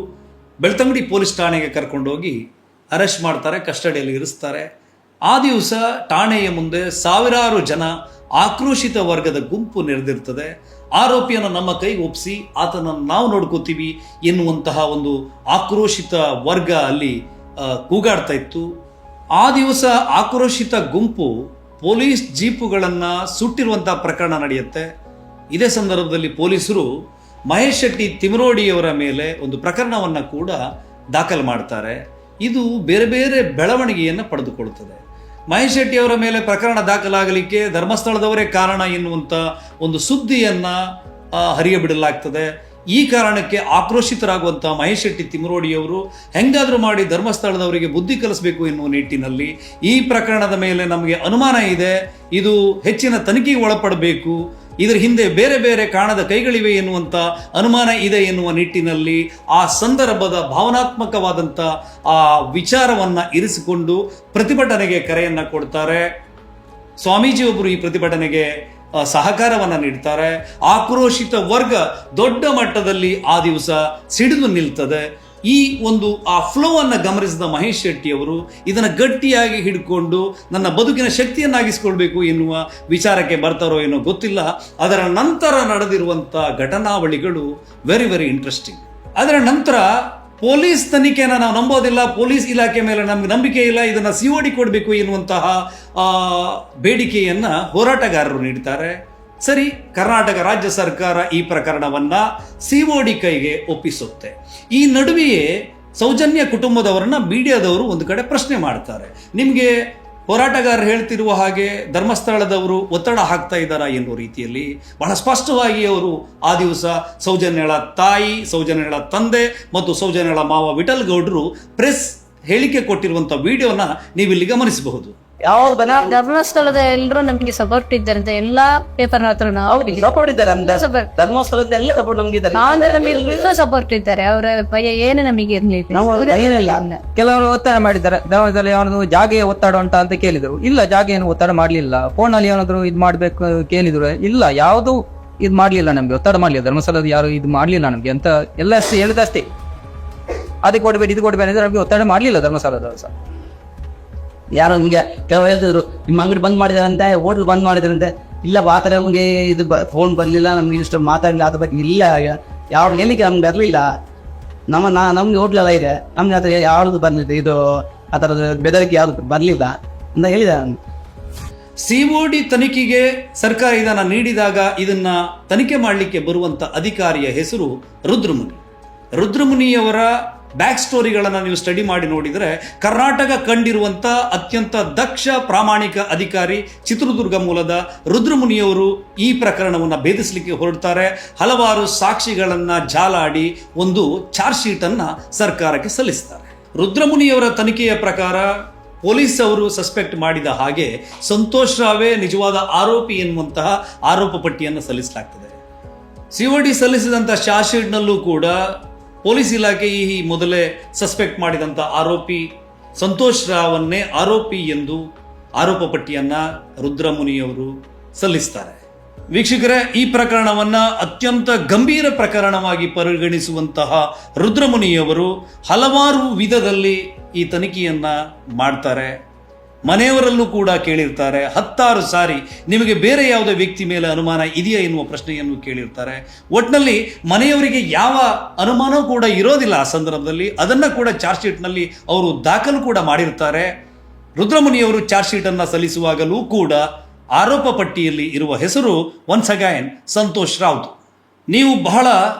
ಬೆಳ್ತಂಗಡಿ ಪೊಲೀಸ್ ಠಾಣೆಗೆ ಕರ್ಕೊಂಡೋಗಿ ಅರೆಸ್ಟ್ ಮಾಡ್ತಾರೆ, ಕಸ್ಟಡಿಯಲ್ಲಿ ಇರಿಸ್ತಾರೆ. ಆ ದಿವಸ ಠಾಣೆಯ ಮುಂದೆ ಸಾವಿರಾರು ಜನ ಆಕ್ರೋಶಿತ ವರ್ಗದ ಗುಂಪು ನೆರೆದಿರ್ತದೆ. ಆರೋಪಿಯನ್ನು ನಮ್ಮ ಕೈಗೆ ಒಪ್ಪಿಸಿ ಆತನನ್ನು ನಾವು ನೋಡ್ಕೋತೀವಿ ಎನ್ನುವಂತಹ ಒಂದು ಆಕ್ರೋಶಿತ ವರ್ಗ ಅಲ್ಲಿ ಕೂಗಾಡ್ತಾ ಇತ್ತು. ಆ ದಿವಸ ಆಕ್ರೋಶಿತ ಗುಂಪು ಪೊಲೀಸ್ ಜೀಪುಗಳನ್ನು ಸುಟ್ಟಿರುವಂತಹ ಪ್ರಕರಣ ನಡೆಯುತ್ತೆ. ಇದೇ ಸಂದರ್ಭದಲ್ಲಿ ಪೊಲೀಸರು ಮಹೇಶ್ ಶೆಟ್ಟಿ ತಿಮರೋಡಿಯವರ ಮೇಲೆ ಒಂದು ಪ್ರಕರಣವನ್ನು ಕೂಡ ದಾಖಲು ಮಾಡ್ತಾರೆ. ಇದು ಬೇರೆ ಬೇರೆ ಬೆಳವಣಿಗೆಯನ್ನು ಪಡೆದುಕೊಳ್ಳುತ್ತದೆ. ಮಹೇಶ್ ಶೆಟ್ಟಿ ಅವರ ಮೇಲೆ ಪ್ರಕರಣ ದಾಖಲಾಗಲಿಕ್ಕೆ ಧರ್ಮಸ್ಥಳದವರೇ ಕಾರಣ ಎನ್ನುವಂಥ ಒಂದು ಸುದ್ದಿಯನ್ನು ಹರಿಯಬಿಡಲಾಗ್ತದೆ. ಈ ಕಾರಣಕ್ಕೆ ಆಕ್ರೋಶಿತರಾಗುವಂಥ ಮಹೇಶ್ ಶೆಟ್ಟಿ ತಿಮರೋಡಿಯವರು ಹೆಂಗಾದರೂ ಮಾಡಿ ಧರ್ಮಸ್ಥಳದವರಿಗೆ ಬುದ್ಧಿ ಕಲಿಸಬೇಕು ಎನ್ನುವ ನಿಟ್ಟಿನಲ್ಲಿ ಈ ಪ್ರಕರಣದ ಮೇಲೆ ನಮಗೆ ಅನುಮಾನ ಇದೆ, ಇದು ಹೆಚ್ಚಿನ ತನಿಖೆಗೆ ಒಳಪಡಬೇಕು, ಇದರ ಹಿಂದೆ ಬೇರೆ ಬೇರೆ ಕಾಣದ ಕೈಗಳಿವೆ ಎನ್ನುವಂಥ ಅನುಮಾನ ಇದೆ ಎನ್ನುವ ನಿಟ್ಟಿನಲ್ಲಿ ಆ ಸಂದರ್ಭದ ಭಾವನಾತ್ಮಕವಾದಂಥ ಆ ವಿಚಾರವನ್ನು ಇರಿಸಿಕೊಂಡು ಪ್ರತಿಭಟನೆಗೆ ಕರೆಯನ್ನು ಕೊಡ್ತಾರೆ. ಸ್ವಾಮೀಜಿಯೊಬ್ಬರು ಈ ಪ್ರತಿಭಟನೆಗೆ ಸಹಕಾರವನ್ನು ನೀಡ್ತಾರೆ. ಆಕ್ರೋಶಿತ ವರ್ಗ ದೊಡ್ಡ ಮಟ್ಟದಲ್ಲಿ ಆ ದಿವಸ ಸಿಡಿದು ನಿಲ್ತದೆ. ಈ ಒಂದು ಆ ಫ್ಲೋ ಅನ್ನು ಗಮನಿಸಿದ ಮಹೇಶ್ ಶೆಟ್ಟಿ ಅವರು ಇದನ್ನು ಗಟ್ಟಿಯಾಗಿ ಹಿಡ್ಕೊಂಡು ನನ್ನ ಬದುಕಿನ ಶಕ್ತಿಯನ್ನಾಗಿಸ್ಕೊಳ್ಬೇಕು ಎನ್ನುವ ವಿಚಾರಕ್ಕೆ ಬರ್ತಾರೋ ಏನೋ ಗೊತ್ತಿಲ್ಲ. ಅದರ ನಂತರ ನಡೆದಿರುವಂಥ ಘಟನಾವಳಿಗಳು ವೆರಿ ವೆರಿ ಇಂಟ್ರೆಸ್ಟಿಂಗ್. ಅದರ ನಂತರ ಪೊಲೀಸ್ ತನಿಖೆನ ನಾವು ನಂಬೋದಿಲ್ಲ, ಪೊಲೀಸ್ ಇಲಾಖೆ ಮೇಲೆ ನಮ್ಗೆ ನಂಬಿಕೆ ಇಲ್ಲ, ಇದನ್ನು COD ಕೊಡಬೇಕು ಎನ್ನುವಂತಹ ಬೇಡಿಕೆಯನ್ನು ಹೋರಾಟಗಾರರು ನೀಡ್ತಾರೆ. ಸರಿ, ಕರ್ನಾಟಕ ರಾಜ್ಯ ಸರ್ಕಾರ ಈ ಪ್ರಕರಣವನ್ನ COD ಕೈಗೆ ಒಪ್ಪಿಸುತ್ತೆ. ಈ ನಡುವೆಯೇ ಸೌಜನ್ಯ ಕುಟುಂಬದವರನ್ನ ಮೀಡಿಯಾದವರು ಒಂದು ಕಡೆ ಪ್ರಶ್ನೆ ಮಾಡ್ತಾರೆ. ನಿಮಗೆ ಹೋರಾಟಗಾರರು ಹೇಳ್ತಿರುವ ಹಾಗೆ ಧರ್ಮಸ್ಥಳದವರು ಒತ್ತಡ ಹಾಕ್ತಾ ಇದ್ದಾರಾ ಎನ್ನುವ ರೀತಿಯಲ್ಲಿ ಬಹಳ ಸ್ಪಷ್ಟವಾಗಿ ಅವರು ಆ ದಿವಸ ಸೌಜನ್ಯಳ ತಾಯಿ, ಸೌಜನ್ಯಳ ತಂದೆ ಮತ್ತು ಸೌಜನ್ಯಳ ಮಾವ ವಿಠಲ್ ಗೌಡರು ಪ್ರೆಸ್ ಹೇಳಿಕೆ ಕೊಟ್ಟಿರುವಂಥ ವಿಡಿಯೋನ ನೀವಿಲ್ಲಿ ಗಮನಿಸಬಹುದು. ಧರ್ಮಸ್ಥಳದ ಎಲ್ಲರೂ ನಮ್ಗೆ ಸಪೋರ್ಟ್ ಇದ್ದಾರೆ ಅಂತ ಎಲ್ಲಾ ಪೇಪರ್ ಹತ್ರ ಸಪೋರ್ಟ್ ಇದ್ದಾರೆ. ಧರ್ಮಸ್ಥಳದ ಎಲ್ಲ ಸಪೋರ್ಟ್ ನಮ್ಗೆ ಸಪೋರ್ಟ್ ಇದ್ದಾರೆ. ಅವರ ಭಯ ಏನು ನಮಗೆ ಇರ್ಲಿಲ್ಲ. ಕೆಲವರು ಒತ್ತಡ ಮಾಡಿದ್ದಾರೆ. ಧರ್ಮಸ್ಥಳ ಯಾವ್ದು ಜಾಗೆ ಒತ್ತಡ ಉಂಟಾ ಅಂತ ಕೇಳಿದ್ರು. ಇಲ್ಲ, ಜಾಗೆ ಏನು ಒತ್ತಡ ಮಾಡ್ಲಿಲ್ಲ. ಫೋನ್ ಅಲ್ಲಿ ಏನಾದ್ರು ಇದ್ ಮಾಡ್ಬೇಕು ಕೇಳಿದ್ರು. ಇಲ್ಲ, ಯಾವ್ದು ಇದ್ ಮಾಡ್ಲಿಲ್ಲ, ನಮ್ಗೆ ಒತ್ತಡ ಮಾಡ್ಲಿಲ್ಲ. ಧರ್ಮಸ್ಥಳದ ಯಾರು ಇದು ಮಾಡ್ಲಿಲ್ಲ ನಮ್ಗೆ ಅಂತ ಎಲ್ಲ ಹೇಳಿದಷ್ಟೇ. ಅದಕ್ಕೆ ಕೊಡ್ಬೇಡಿ, ಇದು ಕೊಡ್ಬೇಡಿ ಅಂದ್ರೆ ನಮ್ಗೆ ಒತ್ತಡ ಮಾಡ್ಲಿಲ್ಲ ಧರ್ಮಸ್ಥಳದವರು ಸಹ. ಯಾರೋ ನಿಮ್ಗೆ ಕೆಲವು ಹೇಳ್ತಿದ್ರು, ನಿಮ್ಮ ಅಂಗಡಿ ಬಂದ್ ಮಾಡಿದಾರಂತೆ, ಹೋಟೆಲ್ ಬಂದ್ ಮಾಡಿದಾರಂತೆ. ಇಲ್ಲ, ಆ ಥರ ನಮಗೆ ಇದು ಫೋನ್ ಬರಲಿಲ್ಲ, ನಮ್ಗೆ ಇಷ್ಟು ಮಾತಾಡಲಿಲ್ಲ, ಅದ್ರ ಬಗ್ಗೆ ಇಲ್ಲ. ಯಾವ ಹೇಳಿಕೆ ನಮ್ಗೆ ಬರಲಿಲ್ಲ. ನಮ್ಗೆ ಹೋಟ್ಲೆಲ್ಲ ಇದೆ, ನಮ್ಗೆ ಆ ಥರ ಯಾವ್ದು ಬಂದಿದೆ, ಇದು ಆ ಥರದ ಬೆದರಿಕೆ ಯಾವ್ದು ಬರಲಿಲ್ಲ ಅಂತ ಹೇಳಿದ. COD ತನಿಖೆಗೆ ಸರ್ಕಾರ ಇದನ್ನು ನೀಡಿದಾಗ ಇದನ್ನ ತನಿಖೆ ಮಾಡಲಿಕ್ಕೆ ಬರುವಂತ ಅಧಿಕಾರಿಯ ಹೆಸರು ರುದ್ರಮುನಿಯವರ ಬ್ಯಾಕ್ ಸ್ಟೋರಿಗಳನ್ನು ನೀವು ಸ್ಟಡಿ ಮಾಡಿ ನೋಡಿದರೆ ಕರ್ನಾಟಕ ಕಂಡಿರುವಂಥ ಅತ್ಯಂತ ದಕ್ಷ ಪ್ರಾಮಾಣಿಕ ಅಧಿಕಾರಿ ಚಿತ್ರದುರ್ಗ ಮೂಲದ ರುದ್ರಮುನಿಯವರು ಈ ಪ್ರಕರಣವನ್ನು ಭೇದಿಸಲಿಕ್ಕೆ ಹೊರಡ್ತಾರೆ. ಹಲವಾರು ಸಾಕ್ಷಿಗಳನ್ನು ಜಾಲಾಡಿ ಒಂದು ಚಾರ್ಜ್ ಶೀಟನ್ನು ಸರ್ಕಾರಕ್ಕೆ ಸಲ್ಲಿಸ್ತಾರೆ. ರುದ್ರಮುನಿಯವರ ತನಿಖೆಯ ಪ್ರಕಾರ ಪೊಲೀಸ್ ಅವರು ಸಸ್ಪೆಕ್ಟ್ ಮಾಡಿದ ಹಾಗೆ ಸಂತೋಷ್ ರಾವೇ ನಿಜವಾದ ಆರೋಪಿ ಎನ್ನುವಂತಹ ಆರೋಪ ಪಟ್ಟಿಯನ್ನು ಸಲ್ಲಿಸಲಾಗ್ತದೆ. COD ಸಲ್ಲಿಸಿದಂಥ ಚಾರ್ಜ್ ಶೀಟ್ನಲ್ಲೂ ಕೂಡ ಪೊಲೀಸ್ ಇಲಾಖೆ ಈ ಮೊದಲೇ ಸಸ್ಪೆಕ್ಟ್ ಮಾಡಿದಂಥ ಆರೋಪಿ ಸಂತೋಷ್ ರಾವನ್ನೇ ಆರೋಪಿ ಎಂದು ಆರೋಪ ಪಟ್ಟಿಯನ್ನ ರುದ್ರಮುನಿಯವರು ಸಲ್ಲಿಸ್ತಾರೆ. ವೀಕ್ಷಕರೇ, ಈ ಪ್ರಕರಣವನ್ನ ಅತ್ಯಂತ ಗಂಭೀರ ಪ್ರಕರಣವಾಗಿ ಪರಿಗಣಿಸುವಂತಹ ರುದ್ರಮುನಿಯವರು ಹಲವಾರು ವಿಧದಲ್ಲಿ ಈ ತನಿಖೆಯನ್ನ ಮಾಡ್ತಾರೆ. ಮನೆಯವರಲ್ಲೂ ಕೂಡ ಕೇಳಿರ್ತಾರೆ. 10 ಸಾರಿ ನಿಮಗೆ ಬೇರೆ ಯಾವುದೇ ವ್ಯಕ್ತಿ ಮೇಲೆ ಅನುಮಾನ ಇದೆಯಾ ಎನ್ನುವ ಪ್ರಶ್ನೆಯನ್ನು ಕೇಳಿರ್ತಾರೆ. ಒಟ್ಟಿನಲ್ಲಿ ಮನೆಯವರಿಗೆ ಯಾವ ಅನುಮಾನವೂ ಕೂಡ ಇರೋದಿಲ್ಲ ಆ ಸಂದರ್ಭದಲ್ಲಿ. ಅದನ್ನು ಕೂಡ ಚಾರ್ಜ್ ಶೀಟ್ನಲ್ಲಿ ಅವರು ದಾಖಲು ಕೂಡ ಮಾಡಿರ್ತಾರೆ. ರುದ್ರಮುನಿಯವರು ಚಾರ್ಜ್ ಶೀಟನ್ನು ಸಲ್ಲಿಸುವಾಗಲೂ ಕೂಡ ಆರೋಪ ಪಟ್ಟಿಯಲ್ಲಿ ಇರುವ ಹೆಸರು ಒನ್ಸ್ ಅಗೈನ್ ಸಂತೋಷ್ ರಾವ್ದು. ನೀವು ಬಹಳ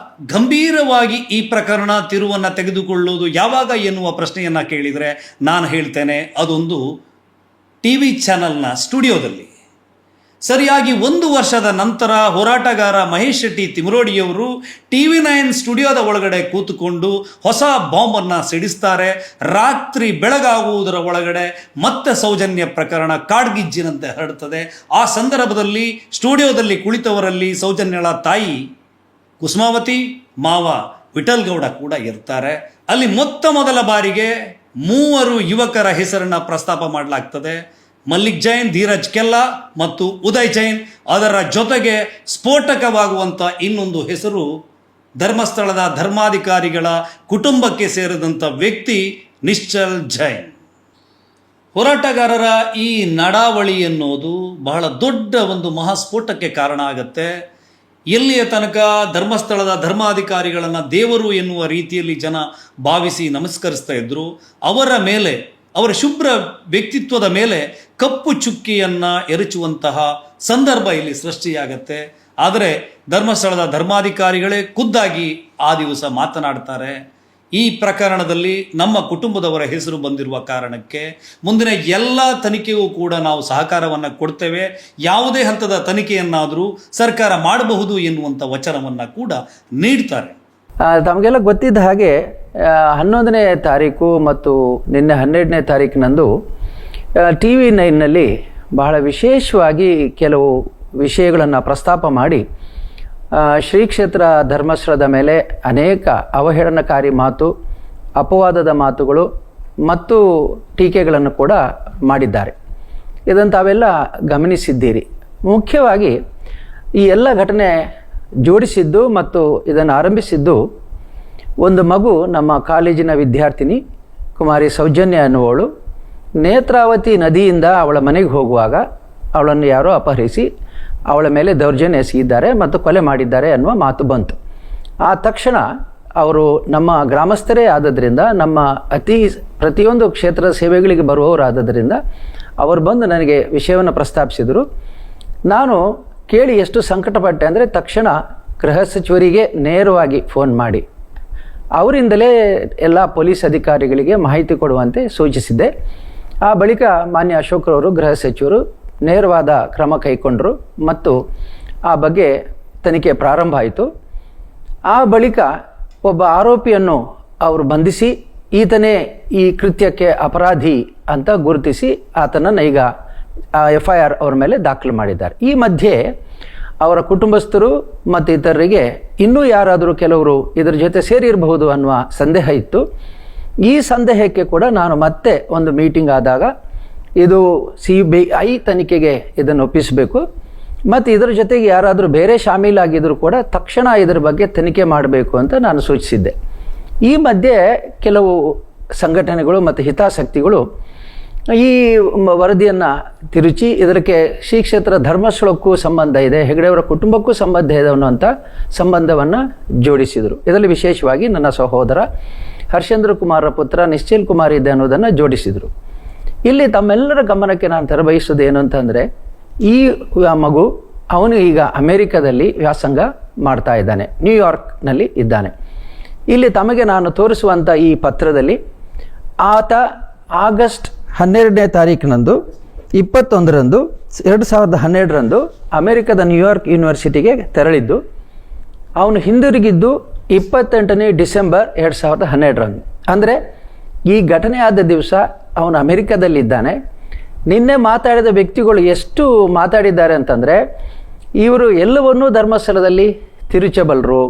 ಗಂಭೀರವಾಗಿ ಈ ಪ್ರಕರಣ ತಿರುವನ್ನು ತೆಗೆದುಕೊಳ್ಳುವುದು ಯಾವಾಗ ಎನ್ನುವ ಪ್ರಶ್ನೆಯನ್ನು ಕೇಳಿದರೆ ನಾನು ಹೇಳ್ತೇನೆ, ಅದೊಂದು TV ಚಾನಲ್ನ ಸ್ಟುಡಿಯೋದಲ್ಲಿ ಸರಿಯಾಗಿ 1 ವರ್ಷದ ನಂತರ ಹೋರಾಟಗಾರ ಮಹೇಶ್ ಶೆಟ್ಟಿ ತಿಮರೋಡಿಯವರು TV9 ಸ್ಟುಡಿಯೋದ ಒಳಗಡೆ ಕೂತುಕೊಂಡು ಹೊಸ ಬಾಂಬನ್ನು ಸಿಡಿಸ್ತಾರೆ. ರಾತ್ರಿ ಬೆಳಗಾಗುವುದರ ಒಳಗಡೆ ಮತ್ತೆ ಸೌಜನ್ಯ ಪ್ರಕರಣ ಕಾಡ್ಗಿಜ್ಜಿನಂತೆ ಹರಡುತ್ತದೆ. ಆ ಸಂದರ್ಭದಲ್ಲಿ ಸ್ಟುಡಿಯೋದಲ್ಲಿ ಕುಳಿತವರಲ್ಲಿ ಸೌಜನ್ಯಳ ತಾಯಿ ಕುಸುಮಾವತಿ, ಮಾವ ವಿಠಲ್ ಗೌಡ ಕೂಡ ಇರ್ತಾರೆ. ಅಲ್ಲಿ ಮೊದಲ ಬಾರಿಗೆ 3 ಯುವಕರ ಹೆಸರನ್ನ ಪ್ರಸ್ತಾಪ ಮಾಡಲಾಗ್ತದೆ. ಮಲ್ಲಿಕ್ ಜೈನ್, ಧೀರಜ್ ಕೆಲ್ಲಾ ಮತ್ತು ಉದಯ್ ಜೈನ್. ಅದರ ಜೊತೆಗೆ ಸ್ಫೋಟಕವಾಗುವಂಥ ಇನ್ನೊಂದು ಹೆಸರು ಧರ್ಮಸ್ಥಳದ ಧರ್ಮಾಧಿಕಾರಿಗಳ ಕುಟುಂಬಕ್ಕೆ ಸೇರಿದಂಥ ವ್ಯಕ್ತಿ ನಿಶ್ಚಲ್ ಜೈನ್. ಹೋರಾಟಗಾರರ ಈ ನಡಾವಳಿ ಎನ್ನುವುದು ಬಹಳ ದೊಡ್ಡ ಒಂದು ಮಹಾಸ್ಫೋಟಕ್ಕೆ ಕಾರಣ ಆಗತ್ತೆ. ಎಲ್ಲಿಯ ತನಕ ಧರ್ಮಸ್ಥಳದ ಧರ್ಮಾಧಿಕಾರಿಗಳನ್ನು ದೇವರು ಎನ್ನುವ ರೀತಿಯಲ್ಲಿ ಜನ ಭಾವಿಸಿ ನಮಸ್ಕರಿಸ್ತಾ ಇದ್ರು, ಅವರ ಮೇಲೆ, ಅವರ ಶುಭ್ರ ವ್ಯಕ್ತಿತ್ವದ ಮೇಲೆ ಕಪ್ಪು ಚುಕ್ಕಿಯನ್ನು ಎರಚುವಂತಹ ಸಂದರ್ಭ ಇಲ್ಲಿ ಸೃಷ್ಟಿಯಾಗತ್ತೆ. ಆದರೆ ಧರ್ಮಸ್ಥಳದ ಧರ್ಮಾಧಿಕಾರಿಗಳೇ ಖುದ್ದಾಗಿ ಆ ದಿವಸ ಮಾತನಾಡ್ತಾರೆ. ಈ ಪ್ರಕರಣದಲ್ಲಿ ನಮ್ಮ ಕುಟುಂಬದವರ ಹೆಸರು ಬಂದಿರುವ ಕಾರಣಕ್ಕೆ ಮುಂದಿನ ಎಲ್ಲ ತನಿಖೆಗೂ ಕೂಡ ನಾವು ಸಹಕಾರವನ್ನು ಕೊಡ್ತೇವೆ, ಯಾವುದೇ ಹಂತದ ತನಿಖೆಯನ್ನಾದರೂ ಸರ್ಕಾರ ಮಾಡಬಹುದು ಎನ್ನುವಂಥ ವಚನವನ್ನು ಕೂಡ ನೀಡ್ತಾರೆ. ತಮಗೆಲ್ಲ ಗೊತ್ತಿದ್ದ ಹಾಗೆ 11ನೇ ತಾರೀಕು ಮತ್ತು ನಿನ್ನೆ 12ನೇ ತಾರೀಕಿನಂದು TV9ನಲ್ಲಿ ಬಹಳ ವಿಶೇಷವಾಗಿ ಕೆಲವು ವಿಷಯಗಳನ್ನು ಪ್ರಸ್ತಾಪ ಮಾಡಿ ಶ್ರೀ ಕ್ಷೇತ್ರ ಧರ್ಮಸ್ಥಳದ ಮೇಲೆ ಅನೇಕ ಅವಹೇಳನಕಾರಿ ಮಾತು, ಅಪವಾದದ ಮಾತುಗಳು ಮತ್ತು ಟೀಕೆಗಳನ್ನು ಕೂಡ ಮಾಡಿದ್ದಾರೆ. ಇದನ್ನು ತಾವೆಲ್ಲ ಗಮನಿಸಿದ್ದೀರಿ. ಮುಖ್ಯವಾಗಿ ಈ ಎಲ್ಲ ಘಟನೆ ಜೋಡಿಸಿದ್ದು ಮತ್ತು ಇದನ್ನು ಆರಂಭಿಸಿದ್ದು ಒಂದು ಮಗು, ನಮ್ಮ ಕಾಲೇಜಿನ ವಿದ್ಯಾರ್ಥಿನಿ ಕುಮಾರಿ ಸೌಜನ್ಯ ಅನ್ನುವವಳು ನೇತ್ರಾವತಿ ನದಿಯಿಂದ ಅವಳ ಮನೆಗೆ ಹೋಗುವಾಗ ಅವಳನ್ನು ಯಾರೋ ಅಪಹರಿಸಿ ಅವಳ ಮೇಲೆ ದೌರ್ಜನ್ಯ ಎಸಗಿದ್ದಾರೆ ಮತ್ತು ಕೊಲೆ ಮಾಡಿದ್ದಾರೆ ಅನ್ನುವ ಮಾತು ಬಂತು. ಆ ತಕ್ಷಣ ಅವರು ನಮ್ಮ ಗ್ರಾಮಸ್ಥರೇ ಆದದ್ರಿಂದ, ನಮ್ಮ ಪ್ರತಿಯೊಂದು ಕ್ಷೇತ್ರದ ಸೇವೆಗಳಿಗೆ ಬರುವವರಾದದ್ರಿಂದ ಅವರು ಬಂದು ನನಗೆ ವಿಷಯವನ್ನು ಪ್ರಸ್ತಾಪಿಸಿದರು. ನಾನು ಕೇಳಿ ಎಷ್ಟು ಸಂಕಟಪಟ್ಟೆ ಅಂದರೆ ತಕ್ಷಣ ಗೃಹ ಸಚಿವರಿಗೆ ನೇರವಾಗಿ ಫೋನ್ ಮಾಡಿ ಅವರಿಂದಲೇ ಎಲ್ಲ ಪೊಲೀಸ್ ಅಧಿಕಾರಿಗಳಿಗೆ ಮಾಹಿತಿ ಕೊಡುವಂತೆ ಸೂಚಿಸಿದ್ದೆ. ಆ ಬಳಿಕ ಮಾನ್ಯ ಅಶೋಕ್ರವರು ಗೃಹ ಸಚಿವರು ನೇರವಾದ ಕ್ರಮ ಕೈಗೊಂಡರು ಮತ್ತು ಆ ಬಗ್ಗೆ ತನಿಖೆ ಪ್ರಾರಂಭ ಆಯಿತು. ಆ ಬಳಿಕ ಒಬ್ಬ ಆರೋಪಿಯನ್ನು ಅವರು ಬಂಧಿಸಿ ಈತನೇ ಈ ಕೃತ್ಯಕ್ಕೆ ಅಪರಾಧಿ ಅಂತ ಗುರುತಿಸಿ ಆತನನ್ನು ಈಗ FIR ಅವ್ರ ಮೇಲೆ ದಾಖಲು ಮಾಡಿದ್ದಾರೆ. ಈ ಮಧ್ಯೆ ಅವರ ಕುಟುಂಬಸ್ಥರು ಮತ್ತು ಇತರರಿಗೆ ಇನ್ನೂ ಯಾರಾದರೂ ಕೆಲವರು ಇದರ ಜೊತೆ ಸೇರಿರಬಹುದು ಅನ್ನುವ ಸಂದೇಹ ಇತ್ತು. ಈ ಸಂದೇಹಕ್ಕೆ ಕೂಡ ನಾನು ಮತ್ತೆ ಒಂದು ಮೀಟಿಂಗ್ ಆದಾಗ ಇದು CBI ತನಿಖೆಗೆ ಇದನ್ನು ಒಪ್ಪಿಸಬೇಕು ಮತ್ತು ಇದರ ಜೊತೆಗೆ ಯಾರಾದರೂ ಬೇರೆ ಶಾಮೀಲಾಗಿದ್ದರೂ ಕೂಡ ತಕ್ಷಣ ಇದರ ಬಗ್ಗೆ ತನಿಖೆ ಮಾಡಬೇಕು ಅಂತ ನಾನು ಸೂಚಿಸಿದ್ದೆ. ಈ ಮಧ್ಯೆ ಕೆಲವು ಸಂಘಟನೆಗಳು ಮತ್ತು ಹಿತಾಸಕ್ತಿಗಳು ಈ ವರದಿಯನ್ನು ತಿರುಚಿ ಇದಕ್ಕೆ ಶ್ರೀ ಕ್ಷೇತ್ರ ಧರ್ಮಸ್ಥಳಕ್ಕೂ ಸಂಬಂಧ ಇದೆ, ಹೆಗಡೆಯವರ ಕುಟುಂಬಕ್ಕೂ ಸಂಬಂಧ ಇದೆ ಅನ್ನುವಂಥ ಸಂಬಂಧವನ್ನು ಜೋಡಿಸಿದರು. ಇದರಲ್ಲಿ ವಿಶೇಷವಾಗಿ ನನ್ನ ಸಹೋದರ ಹರ್ಷೇಂದ್ರ ಕುಮಾರ ಪುತ್ರ ನಿಶ್ಚಲ್ ಕುಮಾರ್ ಇದೆ ಅನ್ನೋದನ್ನು ಜೋಡಿಸಿದರು. ಇಲ್ಲಿ ತಮ್ಮೆಲ್ಲರ ಗಮನಕ್ಕೆ ನಾನು ತರಬಯಸೋದು ಏನು ಅಂತಂದರೆ, ಈ ಮಗು ಅವನು ಈಗ ಅಮೆರಿಕದಲ್ಲಿ ವ್ಯಾಸಂಗ ಮಾಡ್ತಾ ಇದ್ದಾನೆ, ನ್ಯೂಯಾರ್ಕ್ನಲ್ಲಿ ಇದ್ದಾನೆ. ಇಲ್ಲಿ ತಮಗೆ ನಾನು ತೋರಿಸುವಂಥ ಈ ಪತ್ರದಲ್ಲಿ ಆತ ಆಗಸ್ಟ್ 12ನೇ ತಾರೀಕಿನಂದು 21ರಂದು 2012ರಂದು ಅಮೆರಿಕದ ನ್ಯೂಯಾರ್ಕ್ ಯೂನಿವರ್ಸಿಟಿಗೆ ತೆರಳಿದ್ದು, ಅವನು ಹಿಂದಿರುಗಿದ್ದು 28ನೇ ಡಿಸೆಂಬರ್ 2012ರಂದು. ಅಂದರೆ ಈ ಘಟನೆ ಆದ ದಿವಸ ಅವನು ಅಮೆರಿಕದಲ್ಲಿದ್ದಾನೆ. ನಿನ್ನೆ ಮಾತಾಡಿದ ವ್ಯಕ್ತಿಗಳು ಎಷ್ಟು ಮಾತಾಡಿದ್ದಾರೆ ಅಂತಂದರೆ, ಇವರು ಎಲ್ಲವನ್ನೂ ಧರ್ಮಸ್ಥಳದಲ್ಲಿ ತಿರುಚಬಲ್ಲರು,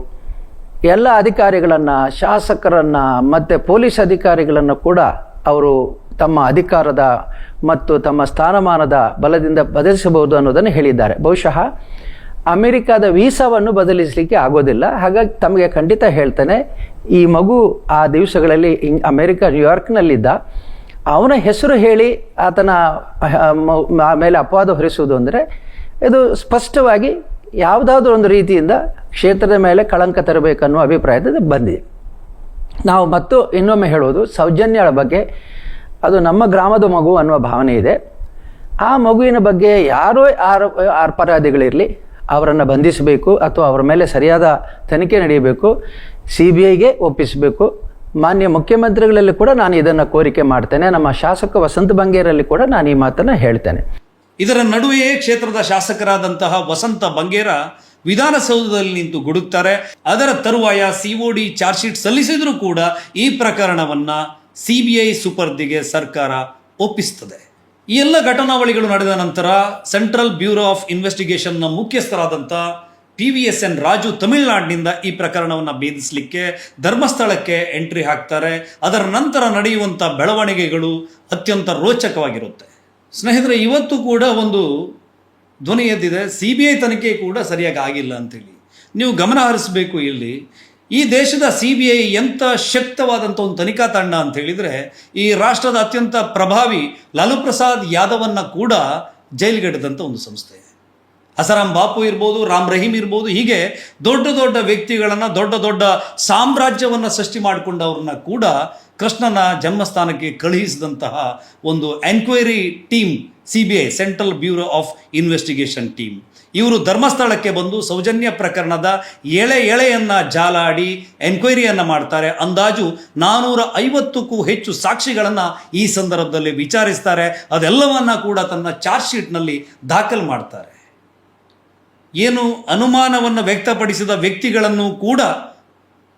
ಎಲ್ಲ ಅಧಿಕಾರಿಗಳನ್ನು, ಶಾಸಕರನ್ನು ಮತ್ತು ಪೊಲೀಸ್ ಅಧಿಕಾರಿಗಳನ್ನು ಕೂಡ ಅವರು ತಮ್ಮ ಅಧಿಕಾರದ ಮತ್ತು ತಮ್ಮ ಸ್ಥಾನಮಾನದ ಬಲದಿಂದ ಬದಲಿಸಬಹುದು ಅನ್ನೋದನ್ನು ಹೇಳಿದ್ದಾರೆ. ಬಹುಶಃ ಅಮೆರಿಕದ ವೀಸಾವನ್ನು ಬದಲಿಸಲಿಕ್ಕೆ ಆಗೋದಿಲ್ಲ. ಹಾಗಾಗಿ ತಮಗೆ ಖಂಡಿತ ಹೇಳ್ತೇನೆ, ಈ ಮಗು ಆ ದಿವಸಗಳಲ್ಲಿ ನ್ಯೂಯಾರ್ಕ್ನಲ್ಲಿದ್ದ, ಅವನ ಹೆಸರು ಹೇಳಿ ಆತನ ಮೇಲೆ ಅಪವಾದ ಹೊರಿಸುವುದು ಅಂದರೆ ಇದು ಸ್ಪಷ್ಟವಾಗಿ ಯಾವುದಾದ್ರೂ ಒಂದು ರೀತಿಯಿಂದ ಕ್ಷೇತ್ರದ ಮೇಲೆ ಕಳಂಕ ತರಬೇಕನ್ನೋ ಅಭಿಪ್ರಾಯದ ಬಂದಿದೆ. ನಾವು ಮತ್ತು ಇನ್ನೊಮ್ಮೆ ಹೇಳೋದು, ಸೌಜನ್ಯಳ ಬಗ್ಗೆ ಅದು ನಮ್ಮ ಗ್ರಾಮದ ಮಗು ಅನ್ನುವ ಭಾವನೆ ಇದೆ. ಆ ಮಗುವಿನ ಬಗ್ಗೆ ಯಾರೋ ಅಪರಾಧಿಗಳಿರಲಿ ಅವರನ್ನು ಬಂಧಿಸಬೇಕು ಅಥವಾ ಅವರ ಮೇಲೆ ಸರಿಯಾದ ತನಿಖೆ ನಡೆಯಬೇಕು, CBIಗೆ ಒಪ್ಪಿಸಬೇಕು. ಮಾನ್ಯ ಮುಖ್ಯಮಂತ್ರಿಗಳಲ್ಲಿ ಕೂಡ ನಾನು ಇದನ್ನು ಕೋರಿಕೆ ಮಾಡ್ತೇನೆ. ನಮ್ಮ ಶಾಸಕ ವಸಂತ ಬಂಗೇರಲ್ಲಿ ಕೂಡ ನಾನು ಈ ಮಾತನ್ನು ಹೇಳ್ತೇನೆ. ಇದರ ನಡುವೆಯೇ ಕ್ಷೇತ್ರದ ಶಾಸಕರಾದಂತಹ ವಸಂತ ಬಂಗೇರ ವಿಧಾನಸೌಧದಲ್ಲಿ ನಿಂತು ಗುಡುಕ್ತಾರೆ. ಅದರ ತರುವಾಯ COD ಚಾರ್ಜ್ ಶೀಟ್ ಸಲ್ಲಿಸಿದರೂ ಕೂಡ ಈ ಪ್ರಕರಣವನ್ನ CBI ಸುಪರ್ದಿಗೆ ಸರ್ಕಾರ ಒಪ್ಪಿಸ್ತದೆ. ಈ ಎಲ್ಲ ಘಟನಾವಳಿಗಳು ನಡೆದ ನಂತರ ಸೆಂಟ್ರಲ್ ಬ್ಯೂರೋ ಆಫ್ ಇನ್ವೆಸ್ಟಿಗೇಷನ್ನ ಮುಖ್ಯಸ್ಥರಾದಂಥ PVSN ರಾಜು ತಮಿಳುನಾಡಿನಿಂದ ಈ ಪ್ರಕರಣವನ್ನು ಭೇದಿಸಲಿಕ್ಕೆ ಧರ್ಮಸ್ಥಳಕ್ಕೆ ಎಂಟ್ರಿ ಹಾಕ್ತಾರೆ. ಅದರ ನಂತರ ನಡೆಯುವಂಥ ಬೆಳವಣಿಗೆಗಳು ಅತ್ಯಂತ ರೋಚಕವಾಗಿರುತ್ತೆ. ಸ್ನೇಹಿತರೆ, ಇವತ್ತು ಕೂಡ ಒಂದು ಧ್ವನಿ ಎದ್ದಿದೆ, CBI ತನಿಖೆ ಕೂಡ ಸರಿಯಾಗಿ ಆಗಿಲ್ಲ ಅಂತೇಳಿ. ನೀವು ಗಮನ ಹರಿಸಬೇಕು. ಇಲ್ಲಿ ಈ ದೇಶದ CBI ಎಂಥ ಶಕ್ತವಾದಂಥ ಒಂದು ತನಿಖಾ ತಂಡ ಅಂತ ಹೇಳಿದರೆ, ಈ ರಾಷ್ಟ್ರದ ಅತ್ಯಂತ ಪ್ರಭಾವಿ ಲಾಲು ಪ್ರಸಾದ್ ಯಾದವನ್ನ ಕೂಡ ಜೈಲಿಗೆಳೆದಂಥ ಒಂದು ಸಂಸ್ಥೆ. ಹಸರಾಮ್ ಬಾಪು ಇರ್ಬೋದು, ರಾಮ್ ರಹೀಮ್ ಇರ್ಬೋದು, ಹೀಗೆ ದೊಡ್ಡ ದೊಡ್ಡ ವ್ಯಕ್ತಿಗಳನ್ನು, ದೊಡ್ಡ ದೊಡ್ಡ ಸಾಮ್ರಾಜ್ಯವನ್ನು ಸೃಷ್ಟಿ ಮಾಡಿಕೊಂಡವ್ರನ್ನ ಕೂಡ ಕೃಷ್ಣನ ಜನ್ಮಸ್ಥಾನಕ್ಕೆ ಕಳುಹಿಸಿದಂತಹ ಒಂದು enquiry team CBI, central bureau of investigation team. ಇವರು ಧರ್ಮಸ್ಥಳಕ್ಕೆ ಬಂದು ಸೌಜನ್ಯ ಪ್ರಕರಣದ ಎಳೆಯನ್ನು ಜಾಲಾಡಿ ಎನ್ಕ್ವೈರಿಯನ್ನು ಮಾಡ್ತಾರೆ. ಅಂದಾಜು 450ಕ್ಕೂ ಹೆಚ್ಚು ಸಾಕ್ಷಿಗಳನ್ನು ಈ ಸಂದರ್ಭದಲ್ಲಿ ವಿಚಾರಿಸ್ತಾರೆ. ಅದೆಲ್ಲವನ್ನ ಕೂಡ ತನ್ನ ಚಾರ್ಜ್ ಶೀಟ್ನಲ್ಲಿ ದಾಖಲು ಮಾಡ್ತಾರೆ. ಏನು ಅನುಮಾನವನ್ನು ವ್ಯಕ್ತಪಡಿಸಿದ ವ್ಯಕ್ತಿಗಳನ್ನು ಕೂಡ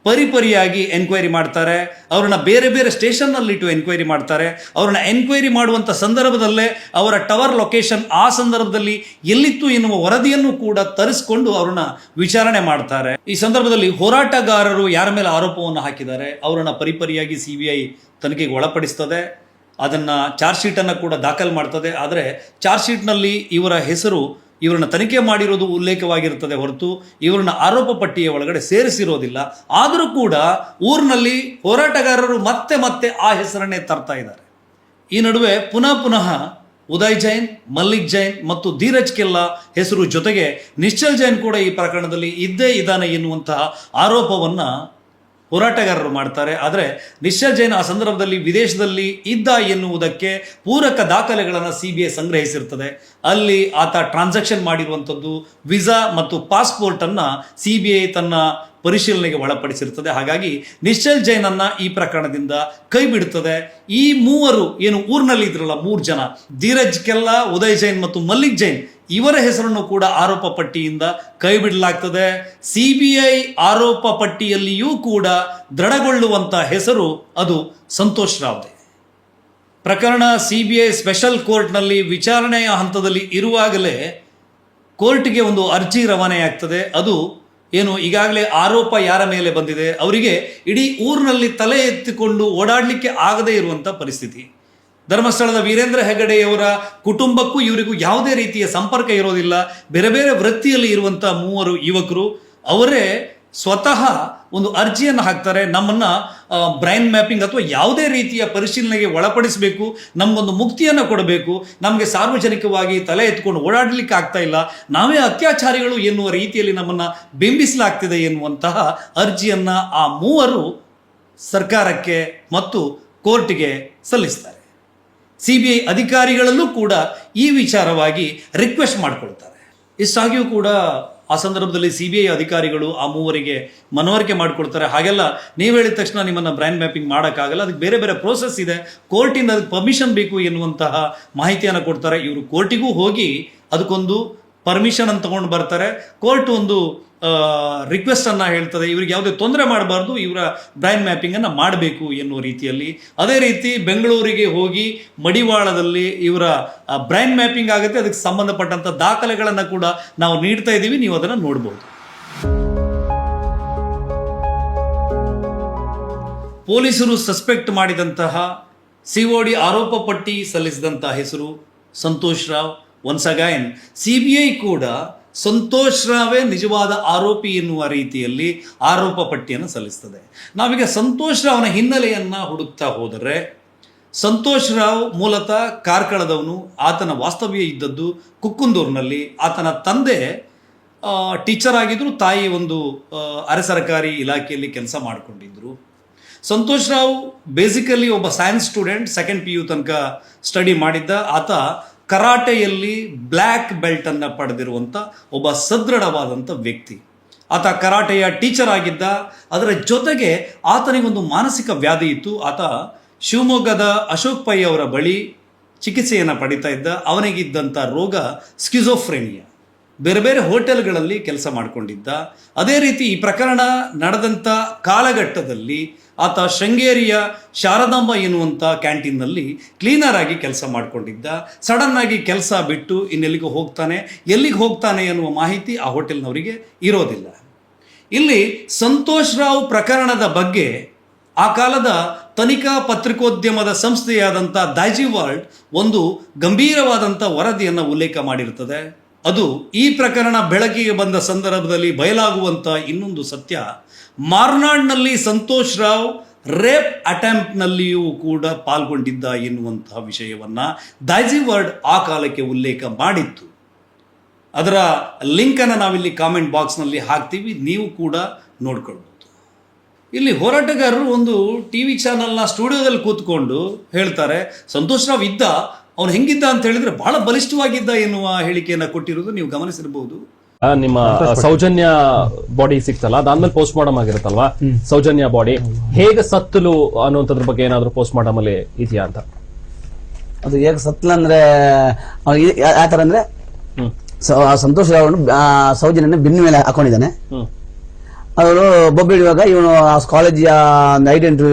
ಪರಿಪರಿಯಾಗಿ ಎನ್ಕ್ವೈರಿ ಮಾಡ್ತಾರೆ. ಅವ್ರನ್ನ ಬೇರೆ ಬೇರೆ ಸ್ಟೇಷನ್ನಲ್ಲಿಟ್ಟು ಎನ್ಕ್ವೈರಿ ಮಾಡ್ತಾರೆ. ಅವ್ರನ್ನ ಎನ್ಕ್ವೈರಿ ಮಾಡುವಂಥ ಸಂದರ್ಭದಲ್ಲೇ ಅವರ ಟವರ್ ಲೊಕೇಶನ್ ಆ ಸಂದರ್ಭದಲ್ಲಿ ಎಲ್ಲಿತ್ತು ಎನ್ನುವ ವರದಿಯನ್ನು ಕೂಡ ತರಿಸ್ಕೊಂಡು ಅವ್ರನ್ನ ವಿಚಾರಣೆ ಮಾಡ್ತಾರೆ. ಈ ಸಂದರ್ಭದಲ್ಲಿ ಹೋರಾಟಗಾರರು ಯಾರ ಮೇಲೆ ಆರೋಪವನ್ನು ಹಾಕಿದ್ದಾರೆ ಅವರನ್ನ ಪರಿಪರಿಯಾಗಿ CBI ತನಿಖೆಗೆ ಒಳಪಡಿಸ್ತದೆ. ಅದನ್ನು ಚಾರ್ಜ್ ಶೀಟನ್ನು ಕೂಡ ದಾಖಲು ಮಾಡ್ತದೆ. ಆದರೆ ಚಾರ್ಜ್ ಶೀಟ್ನಲ್ಲಿ ಇವರ ಹೆಸರು ಇವರನ್ನ ತನಿಖೆ ಮಾಡಿರೋದು ಉಲ್ಲೇಖವಾಗಿರುತ್ತದೆ ಹೊರತು ಇವರನ್ನ ಆರೋಪ ಪಟ್ಟಿಯ ಒಳಗಡೆ ಸೇರಿಸಿರೋದಿಲ್ಲ. ಆದರೂ ಕೂಡ ಊರಿನಲ್ಲಿ ಹೋರಾಟಗಾರರು ಮತ್ತೆ ಮತ್ತೆ ಆ ಹೆಸರನ್ನೇ ತರ್ತಾ ಇದ್ದಾರೆ. ಈ ನಡುವೆ ಪುನಃ ಉದಯ್ ಜೈನ್, ಮಲ್ಲಿಕ್ ಜೈನ್ ಮತ್ತು ಧೀರಜ್ ಕೆಲ್ಲಾ ಹೆಸರು ಜೊತೆಗೆ ನಿಶ್ಚಲ್ ಜೈನ್ ಕೂಡ ಈ ಪ್ರಕರಣದಲ್ಲಿ ಇದ್ದೇ ಇದ್ದಾನೆ ಎನ್ನುವಂತಹ ಆರೋಪವನ್ನು ಹೋರಾಟಗಾರರು ಮಾಡ್ತಾರೆ. ಆದರೆ ನಿಶ್ಚಲ್ ಜೈನ್ ಆ ಸಂದರ್ಭದಲ್ಲಿ ವಿದೇಶದಲ್ಲಿ ಇದ್ದ ಎನ್ನುವುದಕ್ಕೆ ಪೂರಕ ದಾಖಲೆಗಳನ್ನು CBI ಸಂಗ್ರಹಿಸಿರ್ತದೆ. ಅಲ್ಲಿ ಆತ ಟ್ರಾನ್ಸಾಕ್ಷನ್ ಮಾಡಿರುವಂಥದ್ದು, ವಿಸಾ ಮತ್ತು ಪಾಸ್ಪೋರ್ಟನ್ನು CBI ತನ್ನ ಪರಿಶೀಲನೆಗೆ ಒಳಪಡಿಸಿರ್ತದೆ. ಹಾಗಾಗಿ ನಿಶ್ಚಲ್ ಜೈನ್ ಅನ್ನ ಈ ಪ್ರಕರಣದಿಂದ ಕೈ ಬಿಡುತ್ತದೆ. ಈ ಮೂವರು ಏನು ಊರಿನಲ್ಲಿ ಇದ್ರಲ್ಲ, 3 ಜನ, ಧೀರಜ್ ಕೆಲ್ಲಾ, ಉದಯ್ ಜೈನ್ ಮತ್ತು ಮಲ್ಲಿಕ್ ಜೈನ್, ಇವರ ಹೆಸರನ್ನು ಕೂಡ ಆರೋಪ ಪಟ್ಟಿಯಿಂದ ಕೈ ಬಿಡಲಾಗ್ತದೆ. CBI ಆರೋಪ ಪಟ್ಟಿಯಲ್ಲಿಯೂ ಕೂಡ ದೃಢಗೊಳ್ಳುವಂತ ಹೆಸರು ಅದು ಸಂತೋಷ್ ರಾವ್ದೇ. ಪ್ರಕರಣ CBI ಸ್ಪೆಷಲ್ ಕೋರ್ಟ್ನಲ್ಲಿ ವಿಚಾರಣೆಯ ಹಂತದಲ್ಲಿ ಇರುವಾಗಲೇ ಕೋರ್ಟ್ಗೆ ಒಂದು ಅರ್ಜಿ ರವಾನೆಯಾಗ್ತದೆ. ಅದು ಏನು ಈಗಾಗಲೇ ಆರೋಪ ಯಾರ ಮೇಲೆ ಬಂದಿದೆ ಅವರಿಗೆ ಇಡೀ ಊರಿನಲ್ಲಿ ತಲೆ ಎತ್ತಿಕೊಂಡು ಓಡಾಡಲಿಕ್ಕೆ ಆಗದೇ ಇರುವಂಥ ಪರಿಸ್ಥಿತಿ. ಧರ್ಮಸ್ಥಳದ ವೀರೇಂದ್ರ ಹೆಗಡೆಯವರ ಕುಟುಂಬಕ್ಕೂ ಇವರಿಗೂ ಯಾವುದೇ ರೀತಿಯ ಸಂಪರ್ಕ ಇರೋದಿಲ್ಲ. ಬೇರೆ ಬೇರೆ ವೃತ್ತಿಯಲ್ಲಿ ಇರುವಂಥ 3 ಯುವಕರು ಅವರೇ ಸ್ವತಃ ಒಂದು ಅರ್ಜಿಯನ್ನು ಹಾಕ್ತಾರೆ. ನಮ್ಮನ್ನ ಬ್ರೈನ್ ಮ್ಯಾಪಿಂಗ್ ಅಥವಾ ಯಾವುದೇ ರೀತಿಯ ಪರಿಶೀಲನೆಗೆ ಒಳಪಡಿಸಬೇಕು, ನಮಗೊಂದು ಮುಕ್ತಿಯನ್ನು ಕೊಡಬೇಕು, ನಮಗೆ ಸಾರ್ವಜನಿಕವಾಗಿ ತಲೆ ಎತ್ಕೊಂಡು ಓಡಾಡಲಿಕ್ಕೆ ಆಗ್ತಾ ಇಲ್ಲ, ನಾವೇ ಅತ್ಯಾಚಾರಿಗಳು ಎನ್ನುವ ರೀತಿಯಲ್ಲಿ ನಮ್ಮನ್ನು ಬಿಂಬಿಸಲಾಗ್ತಿದೆ ಎನ್ನುವಂತಹ ಅರ್ಜಿಯನ್ನು ಆ 3 ಸರ್ಕಾರಕ್ಕೆ ಮತ್ತು ಕೋರ್ಟ್ಗೆ ಸಲ್ಲಿಸ್ತಾರೆ. CBI ಅಧಿಕಾರಿಗಳಲ್ಲೂ ಕೂಡ ಈ ವಿಚಾರವಾಗಿ ರಿಕ್ವೆಸ್ಟ್ ಮಾಡಿಕೊಳ್ತಾರೆ. ಇಷ್ಟಾಗಿಯೂ ಕೂಡ ಆ ಸಂದರ್ಭದಲ್ಲಿ CBI ಅಧಿಕಾರಿಗಳು ಆ 3 ಮನವರಿಕೆ ಮಾಡಿಕೊಡ್ತಾರೆ. ಹಾಗೆಲ್ಲ ನೀವು ಹೇಳಿದ ತಕ್ಷಣ ನಿಮ್ಮನ್ನು ಬ್ರೈನ್ ಮ್ಯಾಪಿಂಗ್ ಮಾಡೋಕ್ಕಾಗಲ್ಲ, ಅದಕ್ಕೆ ಬೇರೆ ಬೇರೆ ಪ್ರೋಸೆಸ್ ಇದೆ, ಕೋರ್ಟಿಂದ ಅದಕ್ಕೆ ಪರ್ಮಿಷನ್ ಬೇಕು ಎನ್ನುವಂತಹ ಮಾಹಿತಿಯನ್ನು ಕೊಡ್ತಾರೆ. ಇವರು ಕೋರ್ಟಿಗೂ ಹೋಗಿ ಅದಕ್ಕೊಂದು ಪರ್ಮಿಷನ್ ಅಂತ ತಗೊಂಡು ಬರ್ತಾರೆ. ಕೋರ್ಟ್ ಒಂದು ರಿಕ್ವೆಸ್ಟ್ ಅನ್ನ ಹೇಳ್ತದೆ, ಇವ್ರಿಗೆ ಯಾವುದೇ ತೊಂದರೆ ಮಾಡಬಾರ್ದು, ಇವರ ಬ್ರೈನ್ ಮ್ಯಾಪಿಂಗ್ ಅನ್ನ ಮಾಡಬೇಕು ಎನ್ನುವ ರೀತಿಯಲ್ಲಿ. ಅದೇ ರೀತಿ ಬೆಂಗಳೂರಿಗೆ ಹೋಗಿ ಮಡಿವಾಳದಲ್ಲಿ ಇವರ ಬ್ರೈನ್ ಮ್ಯಾಪಿಂಗ್ ಆಗುತ್ತೆ. ಅದಕ್ಕೆ ಸಂಬಂಧಪಟ್ಟಂತ ದಾಖಲೆಗಳನ್ನು ಕೂಡ ನಾವು ನೀಡ್ತಾ ಇದ್ದೀವಿ, ನೀವು ಅದನ್ನು ನೋಡಬಹುದು. ಪೊಲೀಸರು ಸಸ್ಪೆಕ್ಟ್ ಮಾಡಿದಂತಹ COD ಆರೋಪ ಪಟ್ಟಿ ಸಲ್ಲಿಸಿದಂತಹ ಹೆಸರು Santosh Rao. Once again CBI ಕೂಡ ಸಂತೋಷ್ ರಾವೇ ನಿಜವಾದ ಆರೋಪಿ ಎನ್ನುವ ರೀತಿಯಲ್ಲಿ ಆರೋಪ ಪಟ್ಟಿಯನ್ನು ಸಲ್ಲಿಸ್ತದೆ. ನಾವೀಗ ಸಂತೋಷ್ ರಾವ್ನ ಹಿನ್ನೆಲೆಯನ್ನು ಹುಡುಕ್ತಾ ಹೋದರೆ, ಸಂತೋಷ್ ರಾವ್ ಮೂಲತಃ ಕಾರ್ಕಳದವನು. ಆತನ ವಾಸ್ತವ್ಯ ಇದ್ದದ್ದು ಕುಕ್ಕುಂದೂರಿನಲ್ಲಿ. ಆತನ ತಂದೆ ಟೀಚರ್ ಆಗಿದ್ರು, ತಾಯಿ ಒಂದು ಅರೆ ಸರ್ಕಾರಿ ಇಲಾಖೆಯಲ್ಲಿ ಕೆಲಸ ಮಾಡಿಕೊಂಡಿದ್ರು. ಸಂತೋಷ್ ರಾವ್ ಬೇಸಿಕಲಿ ಒಬ್ಬ ಸೈನ್ಸ್ ಸ್ಟೂಡೆಂಟ್, 2nd PU ತನಕ ಸ್ಟಡಿ ಮಾಡಿದ್ದ. ಆತ ಕರಾಟೆಯಲ್ಲಿ ಬ್ಲ್ಯಾಕ್ ಬೆಲ್ಟ್ ಅನ್ನು ಪಡೆದಿರುವಂಥ ಒಬ್ಬ ಸದೃಢವಾದಂಥ ವ್ಯಕ್ತಿ. ಆತ ಕರಾಟೆಯ ಟೀಚರ್ ಆಗಿದ್ದ. ಅದರ ಜೊತೆಗೆ ಆತನಿಗೊಂದು ಮಾನಸಿಕ ವ್ಯಾಧಿ ಇತ್ತು. ಆತ ಶಿವಮೊಗ್ಗದ ಅಶೋಕ್ ಪೈ ಅವರ ಬಳಿ ಚಿಕಿತ್ಸೆಯನ್ನು ಪಡಿತಾ ಇದ್ದ. ಅವನಿಗಿದ್ದಂಥ ರೋಗ ಸ್ಕಿಜೋಫ್ರೆನಿಯಾ. ಬೇರೆ ಬೇರೆ ಹೋಟೆಲ್ಗಳಲ್ಲಿ ಕೆಲಸ ಮಾಡಿಕೊಂಡಿದ್ದ. ಅದೇ ರೀತಿ ಈ ಪ್ರಕರಣ ನಡೆದಂಥ ಕಾಲಘಟ್ಟದಲ್ಲಿ ಆತ ಶೃಂಗೇರಿಯ ಶಾರದಾಂಬ ಎನ್ನುವಂಥ ಕ್ಯಾಂಟೀನ್ನಲ್ಲಿ ಕ್ಲೀನರ್ ಆಗಿ ಕೆಲಸ ಮಾಡಿಕೊಂಡಿದ್ದ. ಸಡನ್ ಆಗಿ ಕೆಲಸ ಬಿಟ್ಟು ಇನ್ನೆಲ್ಲಿಗೂ ಹೋಗ್ತಾನೆ. ಎಲ್ಲಿಗೆ ಹೋಗ್ತಾನೆ ಎನ್ನುವ ಮಾಹಿತಿ ಆ ಹೋಟೆಲ್ನವರಿಗೆ ಇರೋದಿಲ್ಲ. ಇಲ್ಲಿ ಸಂತೋಷ್ ರಾವ್ ಪ್ರಕರಣದ ಬಗ್ಗೆ ಆ ಕಾಲದ ತನಿಖಾ ಪತ್ರಿಕೋದ್ಯಮದ ಸಂಸ್ಥೆಯಾದಂಥ ದಾಜಿ ವರ್ಲ್ಡ್ ಒಂದು ಗಂಭೀರವಾದಂಥ ವರದಿಯನ್ನು ಉಲ್ಲೇಖ ಮಾಡಿರ್ತದೆ. ಅದು ಈ ಪ್ರಕರಣ ಬೆಳಕಿಗೆ ಬಂದ ಸಂದರ್ಭದಲ್ಲಿ ಬಯಲಾಗುವಂಥ ಇನ್ನೊಂದು ಸತ್ಯ, ಮಾರ್ನಾಡ್ನಲ್ಲಿ ಸಂತೋಷ್ ರಾವ್ ರೇಪ್ ಅಟೆಂಪ್ಟ್ನಲ್ಲಿಯೂ ಕೂಡ ಪಾಲ್ಗೊಂಡಿದ್ದ ಎನ್ನುವಂತಹ ವಿಷಯವನ್ನು ದಾಜಿ ವರ್ಲ್ಡ್ ಆ ಕಾಲಕ್ಕೆ ಉಲ್ಲೇಖ ಮಾಡಿತ್ತು. ಅದರ ಲಿಂಕನ್ನು ನಾವಿಲ್ಲಿ ಕಾಮೆಂಟ್ ಬಾಕ್ಸ್ನಲ್ಲಿ ಹಾಕ್ತೀವಿ, ನೀವು ಕೂಡ ನೋಡ್ಕೊಳ್ಬೋದು. ಇಲ್ಲಿ ಹೋರಾಟಗಾರರು ಒಂದು TV ಚಾನಲ್ನ ಸ್ಟುಡಿಯೋದಲ್ಲಿ ಕೂತ್ಕೊಂಡು ಹೇಳ್ತಾರೆ, ಸಂತೋಷ್ ರಾವ್ ಇದ್ದ, ಅವನು ಹೆಂಗಿದ್ದ ಅಂತ ಹೇಳಿದ್ರೆ ಬಹಳ ಬಲಿಷ್ಠವಾಗಿದ್ದ ಎನ್ನುವ ಹೇಳಿಕೆಯನ್ನು ಕೊಟ್ಟಿರೋದು ನೀವು ಗಮನಿಸಿರಬಹುದು. ನಿಮ್ಮ ಸೌಜನ್ಯ ಬಾಡಿ ಸಿಕ್ತಲ್ಲ, ಅದಾದ್ಮೇಲೆ ಪೋಸ್ಟ್ ಮಾರ್ಟಮ್ ಆಗಿರುತ್ತಲ್ವಾ, ಸೌಜನ್ಯ ಬಾಡಿ ಹೇಗೆ ಸತ್ತಲು ಅನ್ನುವಂಥದ್ರ ಬಗ್ಗೆ ಏನಾದ್ರು ಪೋಸ್ಟ್ ಮಾರ್ಟಮ್ ಅಲ್ಲಿ ಇದೆಯಾ ಅಂತ? ಅದು ಹೇಗೆ ಸತ್ತಲ ಅಂದ್ರೆ ಯಾತರ ಅಂದ್ರೆ ಸಂತೋಷ್ ರಾವ್ ಸೌಜನ್ಯನ ಬೆನ್ನ ಮೇಲೆ ಹಾಕೊಂಡಿದ್ದಾನೆ. ಅವನು ಬೊಬ್ಬೆ ಹಿಡಿಯುವಾಗ ಇವನು ಆ ಕಾಲೇಜಿಯ ಐಡೆಂಟಿ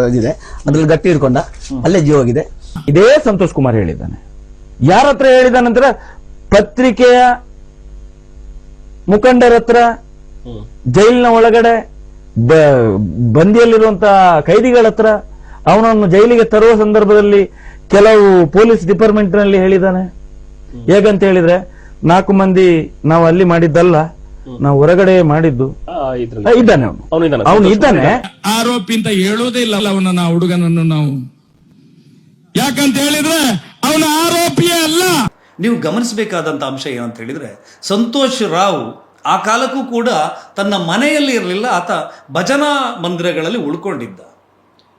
ಇದಿದೆ, ಅದ್ರಲ್ಲಿ ಗಟ್ಟಿ ಹಿಡ್ಕೊಂಡ, ಅಲ್ಲೇ ಜೀವ ಹೋಗಿದೆ. ಇದೇ ಸಂತೋಷ್ ಕುಮಾರ್ ಹೇಳಿದ್ದಾನೆ. ಯಾರ ಹತ್ರ ಹೇಳಿದಾನಂದ್ರೆ ಪತ್ರಿಕೆಯ ಮುಖಂಡರ ಹತ್ರ, ಜೈಲಿನ ಒಳಗಡೆ ಬಂದಿಯಲ್ಲಿರುವಂತ ಕೈದಿಗಳ ಹತ್ರ, ಅವನನ್ನು ಜೈಲಿಗೆ ತರುವ ಸಂದರ್ಭದಲ್ಲಿ ಕೆಲವು ಪೊಲೀಸ್ ಡಿಪಾರ್ಟ್ಮೆಂಟ್ ನಲ್ಲಿ ಹೇಳಿದ್ದಾನೆ. ಹೇಗಂತ ಹೇಳಿದ್ರೆ, 4 ಮಂದಿ ನಾವು ಅಲ್ಲಿ ಮಾಡಿದ್ದಲ್ಲ, ನಾವು ಹೊರಗಡೆ ಮಾಡಿದ್ದು. ಇದ್ರಲ್ಲಿ ಇದ್ದಾನೆ ಅವನು ಇದ್ದಾನೆ. ಆರೋಪಿ ಅಂತ ಹೇಳೋದೇ ಇಲ್ಲ ಅವನ ಹುಡುಗನನ್ನು ನಾವು, ಯಾಕಂತ ಹೇಳಿದ್ರೆ ಅವನ ಆರೋಪಿಯೇ ಅಲ್ಲ. ನೀವು ಗಮನಿಸಬೇಕಾದಂಥ ಅಂಶ ಏನಂತ ಹೇಳಿದರೆ, ಸಂತೋಷ್ ರಾವ್ ಆ ಕಾಲಕ್ಕೂ ಕೂಡ ತನ್ನ ಮನೆಯಲ್ಲಿ ಇರಲಿಲ್ಲ, ಆತ ಭಜನಾ ಮಂದಿರಗಳಲ್ಲಿ ಉಳ್ಕೊಂಡಿದ್ದ.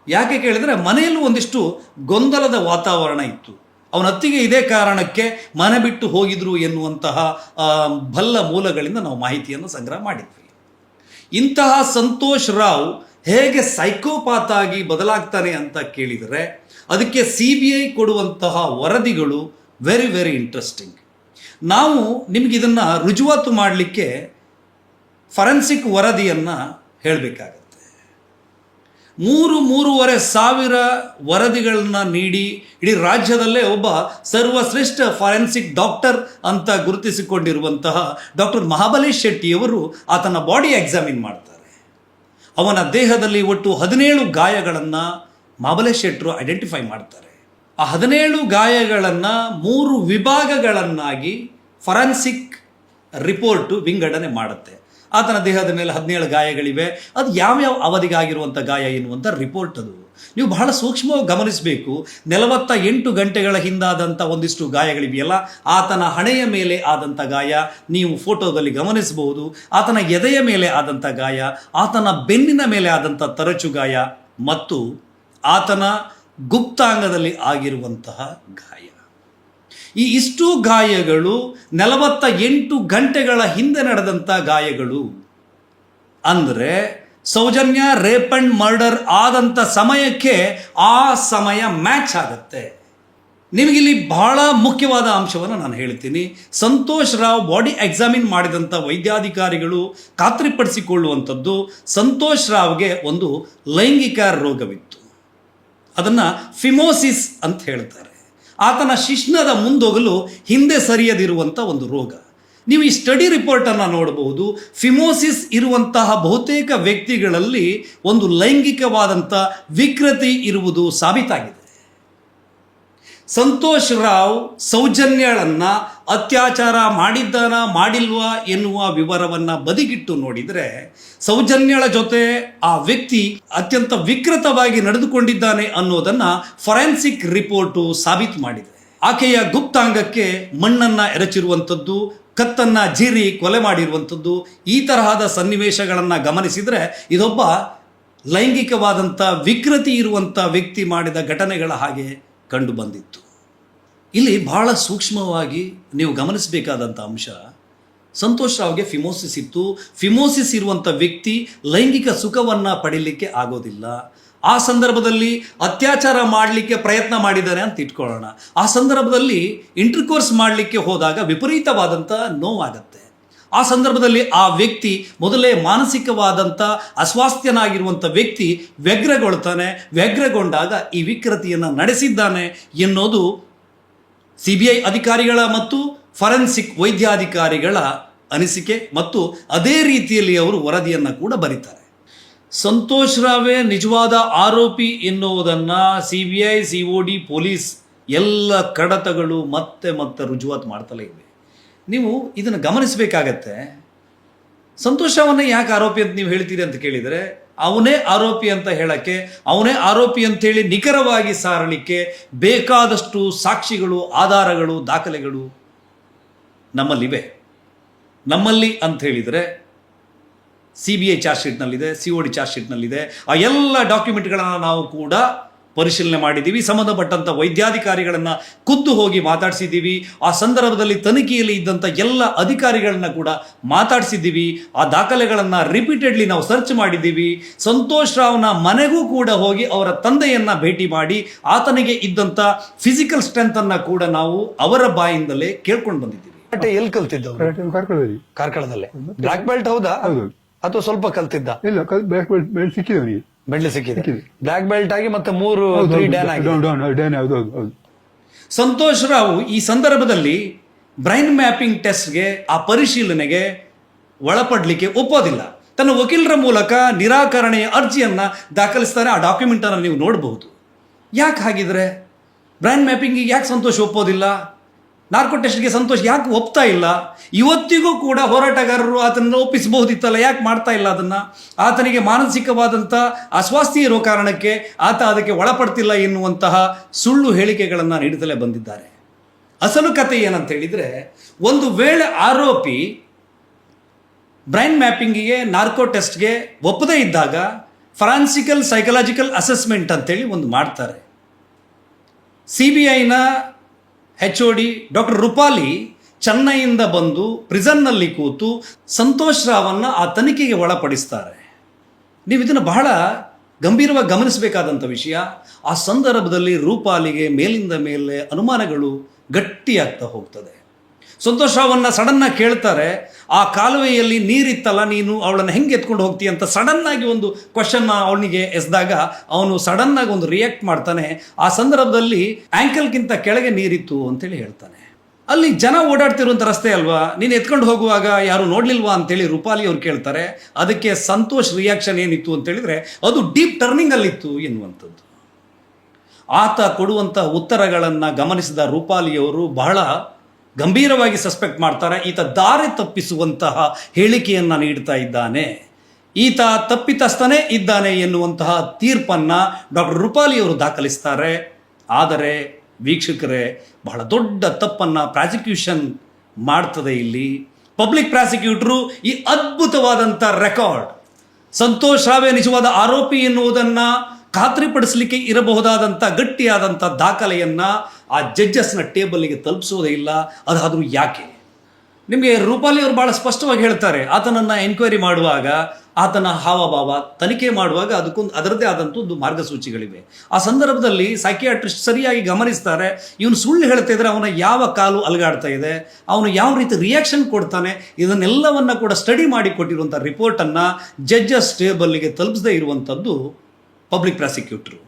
ಯಾಕೆ ಕೇಳಿದರೆ ಮನೆಯಲ್ಲೂ ಒಂದಿಷ್ಟು ಗೊಂದಲದ ವಾತಾವರಣ ಇತ್ತು. ಅವನ ಅತ್ತಿಗೆ ಇದೇ ಕಾರಣಕ್ಕೆ ಮನೆ ಬಿಟ್ಟು ಹೋಗಿದ್ರು ಎನ್ನುವಂತಹ ಬಲ್ಲ ಮೂಲಗಳಿಂದ ನಾವು ಮಾಹಿತಿಯನ್ನು ಸಂಗ್ರಹ ಮಾಡಿದ್ವಿ. ಇಂತಹ ಸಂತೋಷ್ ರಾವ್ ಹೇಗೆ ಸೈಕೋಪಾತ್ ಆಗಿ ಬದಲಾಗ್ತಾನೆ ಅಂತ ಕೇಳಿದರೆ, ಅದಕ್ಕೆ CBI ಕೊಡುವಂತಹ ವರದಿಗಳು ವೆರಿ ವೆರಿ ಇಂಟ್ರೆಸ್ಟಿಂಗ್. ನಾವು ನಿಮಗಿದನ್ನು ರುಜುವಾತು ಮಾಡಲಿಕ್ಕೆ ಫರೆನ್ಸಿಕ್ ವರದಿಯನ್ನು ಹೇಳಬೇಕಾಗತ್ತೆ. 3-3.5 ಸಾವಿರ ವರದಿಗಳನ್ನ ನೀಡಿ ಇಡೀ ರಾಜ್ಯದಲ್ಲೇ ಒಬ್ಬ ಸರ್ವಶ್ರೇಷ್ಠ ಫಾರೆನ್ಸಿಕ್ ಡಾಕ್ಟರ್ ಅಂತ ಗುರುತಿಸಿಕೊಂಡಿರುವಂತಹ ಡಾಕ್ಟರ್ ಮಹಾಬಲೇಶ್ ಶೆಟ್ಟಿಯವರು ಆತನ ಬಾಡಿ ಎಕ್ಸಾಮಿನ್ ಮಾಡ್ತಾರೆ. ಅವನ ದೇಹದಲ್ಲಿ ಒಟ್ಟು 17 ಗಾಯಗಳನ್ನು ಮಹಾಬಲೇಶ್ ಶೆಟ್ಟರು ಐಡೆಂಟಿಫೈ ಮಾಡ್ತಾರೆ. ಆ 17 ಗಾಯಗಳನ್ನು 3 ವಿಭಾಗಗಳನ್ನಾಗಿ ಫಾರೆನ್ಸಿಕ್ ರಿಪೋರ್ಟು ವಿಂಗಡಣೆ ಮಾಡುತ್ತೆ. ಆತನ ದೇಹದ ಮೇಲೆ 17 ಗಾಯಗಳಿವೆ. ಅದು ಯಾವ್ಯಾವ ಅವಧಿಗಾಗಿರುವಂಥ ಗಾಯ ಎನ್ನುವಂಥ ರಿಪೋರ್ಟ್ ಅದು. ನೀವು ಬಹಳ ಸೂಕ್ಷ್ಮವಾಗಿ ಗಮನಿಸಬೇಕು. 48 ಗಂಟೆಗಳ ಹಿಂದಾದಂಥ ಒಂದಿಷ್ಟು ಗಾಯಗಳಿವೆಯಲ್ಲ, ಆತನ ಹಣೆಯ ಮೇಲೆ ಆದಂಥ ಗಾಯ ನೀವು ಫೋಟೋದಲ್ಲಿ ಗಮನಿಸಬಹುದು. ಆತನ ಎದೆಯ ಮೇಲೆ ಆದಂಥ ಗಾಯ, ಆತನ ಬೆನ್ನಿನ ಮೇಲೆ ಆದಂಥ ತರಚು ಗಾಯ ಮತ್ತು ಆತನ ಗುಪ್ತಾಂಗದಲ್ಲಿ ಆಗಿರುವಂತಹ ಗಾಯ. ಈ ಇಷ್ಟು ಗಾಯಗಳು 48 ಗಂಟೆಗಳ ಹಿಂದೆ ನಡೆದಂಥ ಗಾಯಗಳು. ಅಂದರೆ ಸೌಜನ್ಯ ರೇಪ್ ಅಂಡ್ ಮರ್ಡರ್ ಆದಂಥ ಸಮಯಕ್ಕೆ ಆ ಸಮಯ ಮ್ಯಾಚ್ ಆಗುತ್ತೆ. ನಿಮಗಿಲ್ಲಿ ಬಹಳ ಮುಖ್ಯವಾದ ಅಂಶವನ್ನು ನಾನು ಹೇಳ್ತೀನಿ. ಸಂತೋಷ್ ರಾವ್ ಬಾಡಿ ಎಕ್ಸಾಮಿನ್ ಮಾಡಿದಂಥ ವೈದ್ಯಾಧಿಕಾರಿಗಳು ಖಾತ್ರಿಪಡಿಸಿಕೊಳ್ಳುವಂಥದ್ದು, ಸಂತೋಷ್ ರಾವ್ಗೆ ಒಂದು ಲೈಂಗಿಕ ರೋಗವಿತ್ತು. ಅದನ್ನು ಫಿಮೋಸಿಸ್ ಅಂತ ಹೇಳ್ತಾರೆ. ಆತನ ಶಿಶ್ನದ ಮುಂದೋಗಲು ಹಿಂದೆ ಸರಿಯದಿರುವಂಥ ಒಂದು ರೋಗ. ನೀವು ಈ ಸ್ಟಡಿ ರಿಪೋರ್ಟನ್ನು ನೋಡಬಹುದು. ಫಿಮೋಸಿಸ್ ಇರುವಂತಹ ಬಹುತೇಕ ವ್ಯಕ್ತಿಗಳಲ್ಲಿ ಒಂದು ಲೈಂಗಿಕವಾದಂಥ ವಿಕೃತಿ ಇರುವುದು ಸಾಬೀತಾಗಿದೆ. ಸಂತೋಷ್ ರಾವ್ ಸೌಜನ್ಯಳನ್ನು ಅತ್ಯಾಚಾರ ಮಾಡಿದ್ದಾನ ಮಾಡಿಲ್ವಾ ಎನ್ನುವ ವಿವರವನ್ನು ಬದಿಗಿಟ್ಟು ನೋಡಿದರೆ, ಸೌಜನ್ಯಳ ಜೊತೆ ಆ ವ್ಯಕ್ತಿ ಅತ್ಯಂತ ವಿಕೃತವಾಗಿ ನಡೆದುಕೊಂಡಿದ್ದಾನೆ ಅನ್ನೋದನ್ನು ಫಾರೆನ್ಸಿಕ್ ರಿಪೋರ್ಟು ಸಾಬೀತು ಮಾಡಿದೆ. ಆಕೆಯ ಗುಪ್ತಾಂಗಕ್ಕೆ ಮಣ್ಣನ್ನು ಎರಚಿರುವಂಥದ್ದು, ಕತ್ತನ್ನು ಜೀರಿ ಕೊಲೆ ಮಾಡಿರುವಂಥದ್ದು, ಈ ತರಹದ ಸನ್ನಿವೇಶಗಳನ್ನು ಗಮನಿಸಿದರೆ ಇದೊಬ್ಬ ಲೈಂಗಿಕವಾದಂಥ ವಿಕೃತಿ ಇರುವಂಥ ವ್ಯಕ್ತಿ ಮಾಡಿದ ಘಟನೆಗಳ ಹಾಗೆ ಕಂಡು ಬಂದಿತ್ತು. ಇಲ್ಲಿ ಬಹಳ ಸೂಕ್ಷ್ಮವಾಗಿ ನೀವು ಗಮನಿಸಬೇಕಾದಂಥ ಅಂಶ, ಸಂತೋಷ್ ರಾವ್ಗೆ ಫಿಮೋಸಿಸ್ ಇತ್ತು. ಫಿಮೋಸಿಸ್ ಇರುವಂಥ ವ್ಯಕ್ತಿ ಲೈಂಗಿಕ ಸುಖವನ್ನು ಪಡೀಲಿಕ್ಕೆ ಆಗೋದಿಲ್ಲ. ಆ ಸಂದರ್ಭದಲ್ಲಿ ಅತ್ಯಾಚಾರ ಮಾಡಲಿಕ್ಕೆ ಪ್ರಯತ್ನ ಮಾಡಿದ್ದಾರೆ ಅಂತ ಇಟ್ಕೊಳ್ಳೋಣ. ಆ ಸಂದರ್ಭದಲ್ಲಿ ಇಂಟರ್ಕೋರ್ಸ್ ಮಾಡಲಿಕ್ಕೆ ಹೋದಾಗ ವಿಪರೀತವಾದಂಥ ನೋವಾಗತ್ತೆ. ಆ ಸಂದರ್ಭದಲ್ಲಿ ಆ ವ್ಯಕ್ತಿ ಮೊದಲೇ ಮಾನಸಿಕವಾದಂಥ ಅಸ್ವಾಸ್ಥ್ಯನಾಗಿರುವಂಥ ವ್ಯಕ್ತಿ ವ್ಯಗ್ರಗೊಳ್ತಾನೆ. ವ್ಯಗ್ರಗೊಂಡಾಗ ಈ ವಿಕೃತಿಯನ್ನು ನಡೆಸಿದ್ದಾನೆ ಎನ್ನೋದು CBI ಅಧಿಕಾರಿಗಳ ಮತ್ತು ಫಾರೆನ್ಸಿಕ್ ವೈದ್ಯಾಧಿಕಾರಿಗಳ ಅನಿಸಿಕೆ ಮತ್ತು ಅದೇ ರೀತಿಯಲ್ಲಿ ಅವರು ವರದಿಯನ್ನು ಕೂಡ ಬರೀತಾರೆ. ಸಂತೋಷ್ ರಾವೇ ನಿಜವಾದ ಆರೋಪಿ ಎನ್ನುವುದನ್ನು CBI, COD, ಪೊಲೀಸ್ ಎಲ್ಲ ಕಡತಗಳು ಮತ್ತೆ ಮತ್ತೆ ರುಜುವಾತು ಮಾಡ್ತಲೇ ಇವೆ. ನೀವು ಇದನ್ನು ಗಮನಿಸಬೇಕಾಗತ್ತೆ. ಸಂತೋಷ್ ರಾವನ್ನೇ ಯಾಕೆ ಆರೋಪಿ ಅಂತ ನೀವು ಹೇಳ್ತೀರಿ ಅಂತ ಕೇಳಿದರೆ, ಅವನೇ ಆರೋಪಿ ಅಂತ ಹೇಳಕ್ಕೆ, ಅವನೇ ಆರೋಪಿ ಅಂತೇಳಿ ನಿಖರವಾಗಿ ಸಾರಲಿಕ್ಕೆ ಬೇಕಾದಷ್ಟು ಸಾಕ್ಷಿಗಳು, ಆಧಾರಗಳು, ದಾಖಲೆಗಳು ನಮ್ಮಲ್ಲಿವೆ. ನಮ್ಮಲ್ಲಿ ಅಂತ ಹೇಳಿದರೆ CBI ಚಾರ್ಜ್ ಶೀಟ್ನಲ್ಲಿದೆ, COD ಚಾರ್ಜ್ ಶೀಟ್ನಲ್ಲಿದೆ. ಆ ಎಲ್ಲ ಡಾಕ್ಯುಮೆಂಟ್ಗಳನ್ನು ನಾವು ಕೂಡ ಪರಿಶೀಲನೆ ಮಾಡಿದ್ದೀವಿ. ಸಂಬಂಧಪಟ್ಟಂಥ ವೈದ್ಯಾಧಿಕಾರಿಗಳನ್ನು ಖುದ್ದು ಹೋಗಿ ಮಾತಾಡಿಸಿದ್ದೀವಿ. ಆ ಸಂದರ್ಭದಲ್ಲಿ ತನಿಖೆಯಲ್ಲಿ ಇದ್ದಂಥ ಎಲ್ಲ ಅಧಿಕಾರಿಗಳನ್ನ ಕೂಡ ಮಾತಾಡಿಸಿದ್ದೀವಿ. ಆ ದಾಖಲೆಗಳನ್ನು ರಿಪೀಟೆಡ್ಲಿ ನಾವು ಸರ್ಚ್ ಮಾಡಿದ್ದೀವಿ. ಸಂತೋಷ್ ರಾವ್ನ ಮನೆಗೂ ಕೂಡ ಹೋಗಿ ಅವರ ತಂದೆಯನ್ನು ಭೇಟಿ ಮಾಡಿ ಆತನಿಗೆ ಇದ್ದಂಥ ಫಿಸಿಕಲ್ ಸ್ಟ್ರೆಂತನ್ನು ಕೂಡ ನಾವು ಅವರ ಬಾಯಿಂದಲೇ ಕೇಳ್ಕೊಂಡು ಬಂದಿದ್ದೀವಿ. ಎಲ್ಲಿ ಕಲ್ತಿದ್ದ? ಕಾರ್ಕಳದಲ್ಲೇ. ಬ್ಲಾಕ್ ಬೆಲ್ಟ್ ಹೌದಾ ಅಥವಾ ಸ್ವಲ್ಪ ಕಲ್ತಿದ್ದ? ಇಲ್ಲ, ಬ್ಲಾಕ್ ಬೆಲ್ಟ್ ಸಿಕ್ಕಿದೆ ಅವನಿಗೆ. ಬೆಳ್ಳಿ ಸಿಕ್ಕಿದೆ. ಬ್ಲಾಕ್ ಬೆಲ್ಟ್ ಆಗಿ ಮತ್ತೆ 3 ಡ್ಯಾನ್ ಆಗಿದೆ. ಸಂತೋಷ್ ರಾವ್ ಈ ಸಂದರ್ಭದಲ್ಲಿ ಬ್ರೈನ್ ಮ್ಯಾಪಿಂಗ್ ಟೆಸ್ಟ್ಗೆ, ಆ ಪರಿಶೀಲನೆಗೆ ಒಳಪಡಲಿಕ್ಕೆ ಒಪ್ಪೋದಿಲ್ಲ. ತನ್ನ ವಕೀಲರ ಮೂಲಕ ನಿರಾಕರಣೆಯ ಅರ್ಜಿಯನ್ನು ದಾಖಲಿಸ್ತಾರೆ. ಆ ಡಾಕ್ಯುಮೆಂಟನ್ನು ನೀವು ನೋಡಬಹುದು. ಯಾಕೆ ಹಾಗಿದ್ರೆ ಬ್ರೈನ್ ಮ್ಯಾಪಿಂಗಿಗೆ ಯಾಕೆ ಸಂತೋಷ್ ಒಪ್ಪೋದಿಲ್ಲ? ನಾರ್ಕೋ ಟೆಸ್ಟ್ಗೆ ಸಂತೋಷ್ ಯಾಕೆ ಒಪ್ತಾ ಇಲ್ಲ? ಇವತ್ತಿಗೂ ಕೂಡ ಹೋರಾಟಗಾರರು ಆತನನ್ನು ಒಪ್ಪಿಸಬಹುದಿತ್ತಲ್ಲ, ಯಾಕೆ ಮಾಡ್ತಾ ಇಲ್ಲ ಅದನ್ನು? ಆತನಿಗೆ ಮಾನಸಿಕವಾದಂಥ ಅಸ್ವಾಸ್ಥ್ಯ ಇರೋ ಕಾರಣಕ್ಕೆ ಆತ ಅದಕ್ಕೆ ಒಳಪಡ್ತಿಲ್ಲ ಎನ್ನುವಂತಹ ಸುಳ್ಳು ಹೇಳಿಕೆಗಳನ್ನು ನೀಡುತ್ತಲೇ ಬಂದಿದ್ದಾರೆ. ಅಸಲು ಕತೆ ಏನಂತ ಹೇಳಿದರೆ, ಒಂದು ವೇಳೆ ಆರೋಪಿ ಬ್ರೈನ್ ಮ್ಯಾಪಿಂಗಿಗೆ, ನಾರ್ಕೋ ಟೆಸ್ಟ್ಗೆ ಒಪ್ಪದೇ ಇದ್ದಾಗ ಫಾರೆನ್ಸಿಕಲ್ ಸೈಕಲಾಜಿಕಲ್ ಅಸೆಸ್ಮೆಂಟ್ ಅಂತೇಳಿ ಒಂದು ಮಾಡ್ತಾರೆ. CBIನ HOD ಡಾಕ್ಟರ್ ರೂಪಾಲಿ ಚೆನ್ನೈಯಿಂದ ಬಂದು ಪ್ರಿಸನ್ನಲ್ಲಿ ಕೂತು ಸಂತೋಷ್ ರಾವನ್ನು ಆ ತನಿಖೆಗೆ ಒಳಪಡಿಸ್ತಾರೆ. ನೀವು ಇದನ್ನು ಬಹಳ ಗಂಭೀರವಾಗಿ ಗಮನಿಸಬೇಕಾದಂಥ ವಿಷಯ. ಆ ಸಂದರ್ಭದಲ್ಲಿ ರೂಪಾಲಿಗೆ ಮೇಲಿಂದ ಮೇಲೆ ಅನುಮಾನಗಳು ಗಟ್ಟಿಯಾಗ್ತಾ ಹೋಗ್ತದೆ. ಸಂತೋಷ್ ರಾವನ್ನು ಸಡನ್ನಾಗಿ ಕೇಳ್ತಾರೆ, ಆ ಕಾಲುವೆಯಲ್ಲಿ ನೀರಿತ್ತಲ್ಲ, ನೀನು ಅವಳನ್ನು ಹೆಂಗೆ ಎತ್ಕೊಂಡು ಹೋಗ್ತೀಯ ಅಂತ ಸಡನ್ನಾಗಿ ಒಂದು ಕ್ವಶನ್ ಅವನಿಗೆ ಎಸ್ದಾಗ ಅವನು ಸಡನ್ನಾಗಿ ಒಂದು ರಿಯಾಕ್ಟ್ ಮಾಡ್ತಾನೆ. ಆ ಸಂದರ್ಭದಲ್ಲಿ ಆ್ಯಂಕಲ್ಗಿಂತ ಕೆಳಗೆ ನೀರಿತ್ತು ಅಂತೇಳಿ ಹೇಳ್ತಾನೆ. ಅಲ್ಲಿ ಜನ ಓಡಾಡ್ತಿರುವಂಥ ರಸ್ತೆ ಅಲ್ವಾ, ನೀನು ಎತ್ಕೊಂಡು ಹೋಗುವಾಗ ಯಾರು ನೋಡ್ಲಿಲ್ವಾ ಅಂತೇಳಿ ರೂಪಾಲಿ ಅವ್ರು ಕೇಳ್ತಾರೆ. ಅದಕ್ಕೆ ಸಂತೋಷ್ ರಿಯಾಕ್ಷನ್ ಏನಿತ್ತು ಅಂತೇಳಿದರೆ, ಅದು ಡೀಪ್ ಟರ್ನಿಂಗಲ್ಲಿತ್ತು ಎನ್ನುವಂಥದ್ದು. ಆತ ಕೊಡುವಂಥ ಉತ್ತರಗಳನ್ನು ಗಮನಿಸಿದ ರೂಪಾಲಿಯವರು ಬಹಳ ಗಂಭೀರವಾಗಿ ಸಸ್ಪೆಕ್ಟ್ ಮಾಡ್ತಾರೆ. ಈತ ದಾರಿ ತಪ್ಪಿಸುವಂತಹ ಹೇಳಿಕೆಯನ್ನು ನೀಡ್ತಾ ಇದ್ದಾನೆ, ಈತ ತಪ್ಪಿತಸ್ಥನೇ ಇದ್ದಾನೆ ಎನ್ನುವಂತಹ ತೀರ್ಪನ್ನು ಡಾಕ್ಟರ್ ರೂಪಾಲಿಯವರು ದಾಖಲಿಸ್ತಾರೆ. ಆದರೆ ವೀಕ್ಷಕರೇ, ಬಹಳ ದೊಡ್ಡ ತಪ್ಪನ್ನು ಪ್ರಾಸಿಕ್ಯೂಷನ್ ಮಾಡ್ತದೆ ಇಲ್ಲಿ. ಪಬ್ಲಿಕ್ ಪ್ರಾಸಿಕ್ಯೂಟರು ಈ ಅದ್ಭುತವಾದಂಥ ರೆಕಾರ್ಡ್, ಸಂತೋಷ್ ರಾವೇ ನಿಜವಾದ ಆರೋಪಿ ಎನ್ನುವುದನ್ನು ಖಾತ್ರಿಪಡಿಸಲಿಕ್ಕೆ ಇರಬಹುದಾದಂಥ ಗಟ್ಟಿಯಾದಂಥ ದಾಖಲೆಯನ್ನು ಆ ಜಡ್ಜಸ್ನ ಟೇಬಲ್ಗೆ ತಲುಪಿಸೋದೇ ಇಲ್ಲ. ಅದಾದರೂ ಯಾಕೆ? ನಿಮಗೆ ರೂಪಾಲಿ ಅವರು ಭಾಳ ಸ್ಪಷ್ಟವಾಗಿ ಹೇಳ್ತಾರೆ, ಆತನನ್ನು ಎನ್ಕ್ವೈರಿ ಮಾಡುವಾಗ, ಆತನ ಹಾವಭಾವ ತನಿಖೆ ಮಾಡುವಾಗ ಅದರದ್ದೇ ಆದಂಥ ಒಂದು ಮಾರ್ಗಸೂಚಿಗಳಿವೆ. ಆ ಸಂದರ್ಭದಲ್ಲಿ ಸೈಕಿಯಾಟ್ರಿಸ್ಟ್ ಸರಿಯಾಗಿ ಗಮನಿಸ್ತಾರೆ, ಇವನು ಸುಳ್ಳು ಹೇಳ್ತಾ ಇದ್ರೆ ಅವನ ಯಾವ ಕಾಲು ಅಲುಗಾಡ್ತಾ ಇದೆ, ಅವನು ಯಾವ ರೀತಿ ರಿಯಾಕ್ಷನ್ ಕೊಡ್ತಾನೆ, ಇದನ್ನೆಲ್ಲವನ್ನು ಕೂಡ ಸ್ಟಡಿ ಮಾಡಿ ಕೊಟ್ಟಿರುವಂಥ ರಿಪೋರ್ಟನ್ನು ಜಡ್ಜಸ್ ಟೇಬಲ್ಗೆ ತಲುಪಿಸದೇ ಇರುವಂಥದ್ದು ಪಬ್ಲಿಕ್ ಪ್ರಾಸಿಕ್ಯೂಟರು.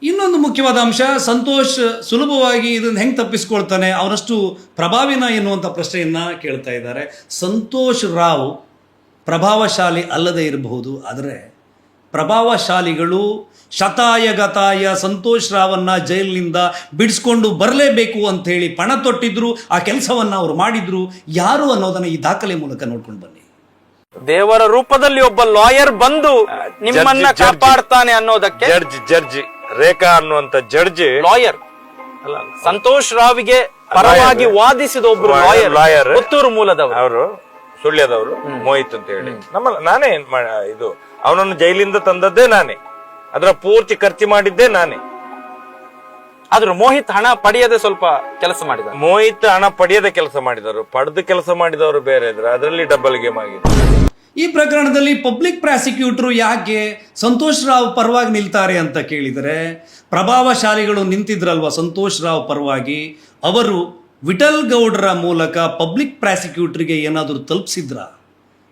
ಇನ್ನೊಂದು ಮುಖ್ಯವಾದ ಅಂಶ, ಸಂತೋಷ್ ಸುಲಭವಾಗಿ ಇದನ್ನು ಹೆಂಗೆ ತಪ್ಪಿಸ್ಕೊಳ್ತಾನೆ, ಅವನಷ್ಟು ಪ್ರಭಾವಿನ ಎನ್ನುವಂಥ ಪ್ರಶ್ನೆಯನ್ನು ಕೇಳ್ತಾ ಇದ್ದಾರೆ. ಸಂತೋಷ್ ರಾವ್ ಪ್ರಭಾವಶಾಲಿ ಅಲ್ಲದೇ ಇರಬಹುದು, ಆದರೆ ಪ್ರಭಾವಶಾಲಿಗಳು ಶತಾಯಗತಾಯ ಸಂತೋಷ್ ರಾವನ್ನು ಜೈಲಿನಿಂದ ಬಿಡಿಸ್ಕೊಂಡು ಬರಲೇಬೇಕು ಅಂಥೇಳಿ ಪಣ ತೊಟ್ಟಿದ್ರು, ಆ ಕೆಲಸವನ್ನು ಅವರು ಮಾಡಿದ್ರು. ಯಾರು ಅನ್ನೋದನ್ನು ಈ ದಾಖಲೆ ಮೂಲಕ ನೋಡ್ಕೊಂಡು ಬನ್ನಿ. ದೇವರ ರೂಪದಲ್ಲಿ ಒಬ್ಬ ಲಾಯರ್ ಬಂದು ನಿಮ್ಮನ್ನ ಕಾಪಾಡ್ತಾನೆ ಅನ್ನೋದಕ್ಕೆ ಜಡ್ಜ್ ರೇಖಾ ಅನ್ನುವಂತ ಜಡ್ಜ್ ಲಾಯರ್ ಅಲ್ಲ, ಸಂತೋಷ್ ರಾವ್ಗೆ ಪರವಾಗಿ ವಾದಿಸಿದ ಒಬ್ರು ಲಾಯರ್ ಪುತ್ತೂರು ಮೂಲದವರು, ಅವರು ಸುಳ್ಯದವರು, ಮೋಹಿತ್ ಅಂತ ಹೇಳಿ. ನಾನೇ ಇದು ಅವನನ್ನು ಜೈಲಿಂದ ತಂದದ್ದೇ ನಾನೇ, ಅದರ ಪೂರ್ತಿ ಖರ್ಚು ಮಾಡಿದ್ದೇ ನಾನೇ. ಆದ್ರೂ ಮೋಹಿತ್ ಹಣ ಪಡೆಯದೆ ಸ್ವಲ್ಪ ಕೆಲಸ ಮಾಡಿದ. ಮೋಹಿತ್ ಹಣ ಪಡೆಯದೆ ಕೆಲಸ ಮಾಡಿದವರು, ಪಡೆದು ಕೆಲಸ ಮಾಡಿದವರು ಬೇರೆ ಇದ್ರೆ ಅದರಲ್ಲಿ ಡಬಲ್ ಗೇಮ್ ಆಗಿದೆ. ಈ ಪ್ರಕರಣದಲ್ಲಿ ಪಬ್ಲಿಕ್ ಪ್ರಾಸಿಕ್ಯೂಟರ್ ಯಾಕೆ ಸಂತೋಷ್ ರಾವ್ ಪರವಾಗಿ ನಿಲ್ತಾರೆ ಅಂತ ಕೇಳಿದರೆ, ಪ್ರಭಾವಶಾಲಿಗಳು ನಿಂತಿದ್ರಲ್ವ ಸಂತೋಷ್ ರಾವ್ ಪರವಾಗಿ, ಅವರು ವಿಠಲ್ ಗೌಡ್ರ ಮೂಲಕ ಪಬ್ಲಿಕ್ ಪ್ರಾಸಿಕ್ಯೂಟರ್ಗೆ ಏನಾದರೂ ತಲುಪಿಸಿದ್ರ?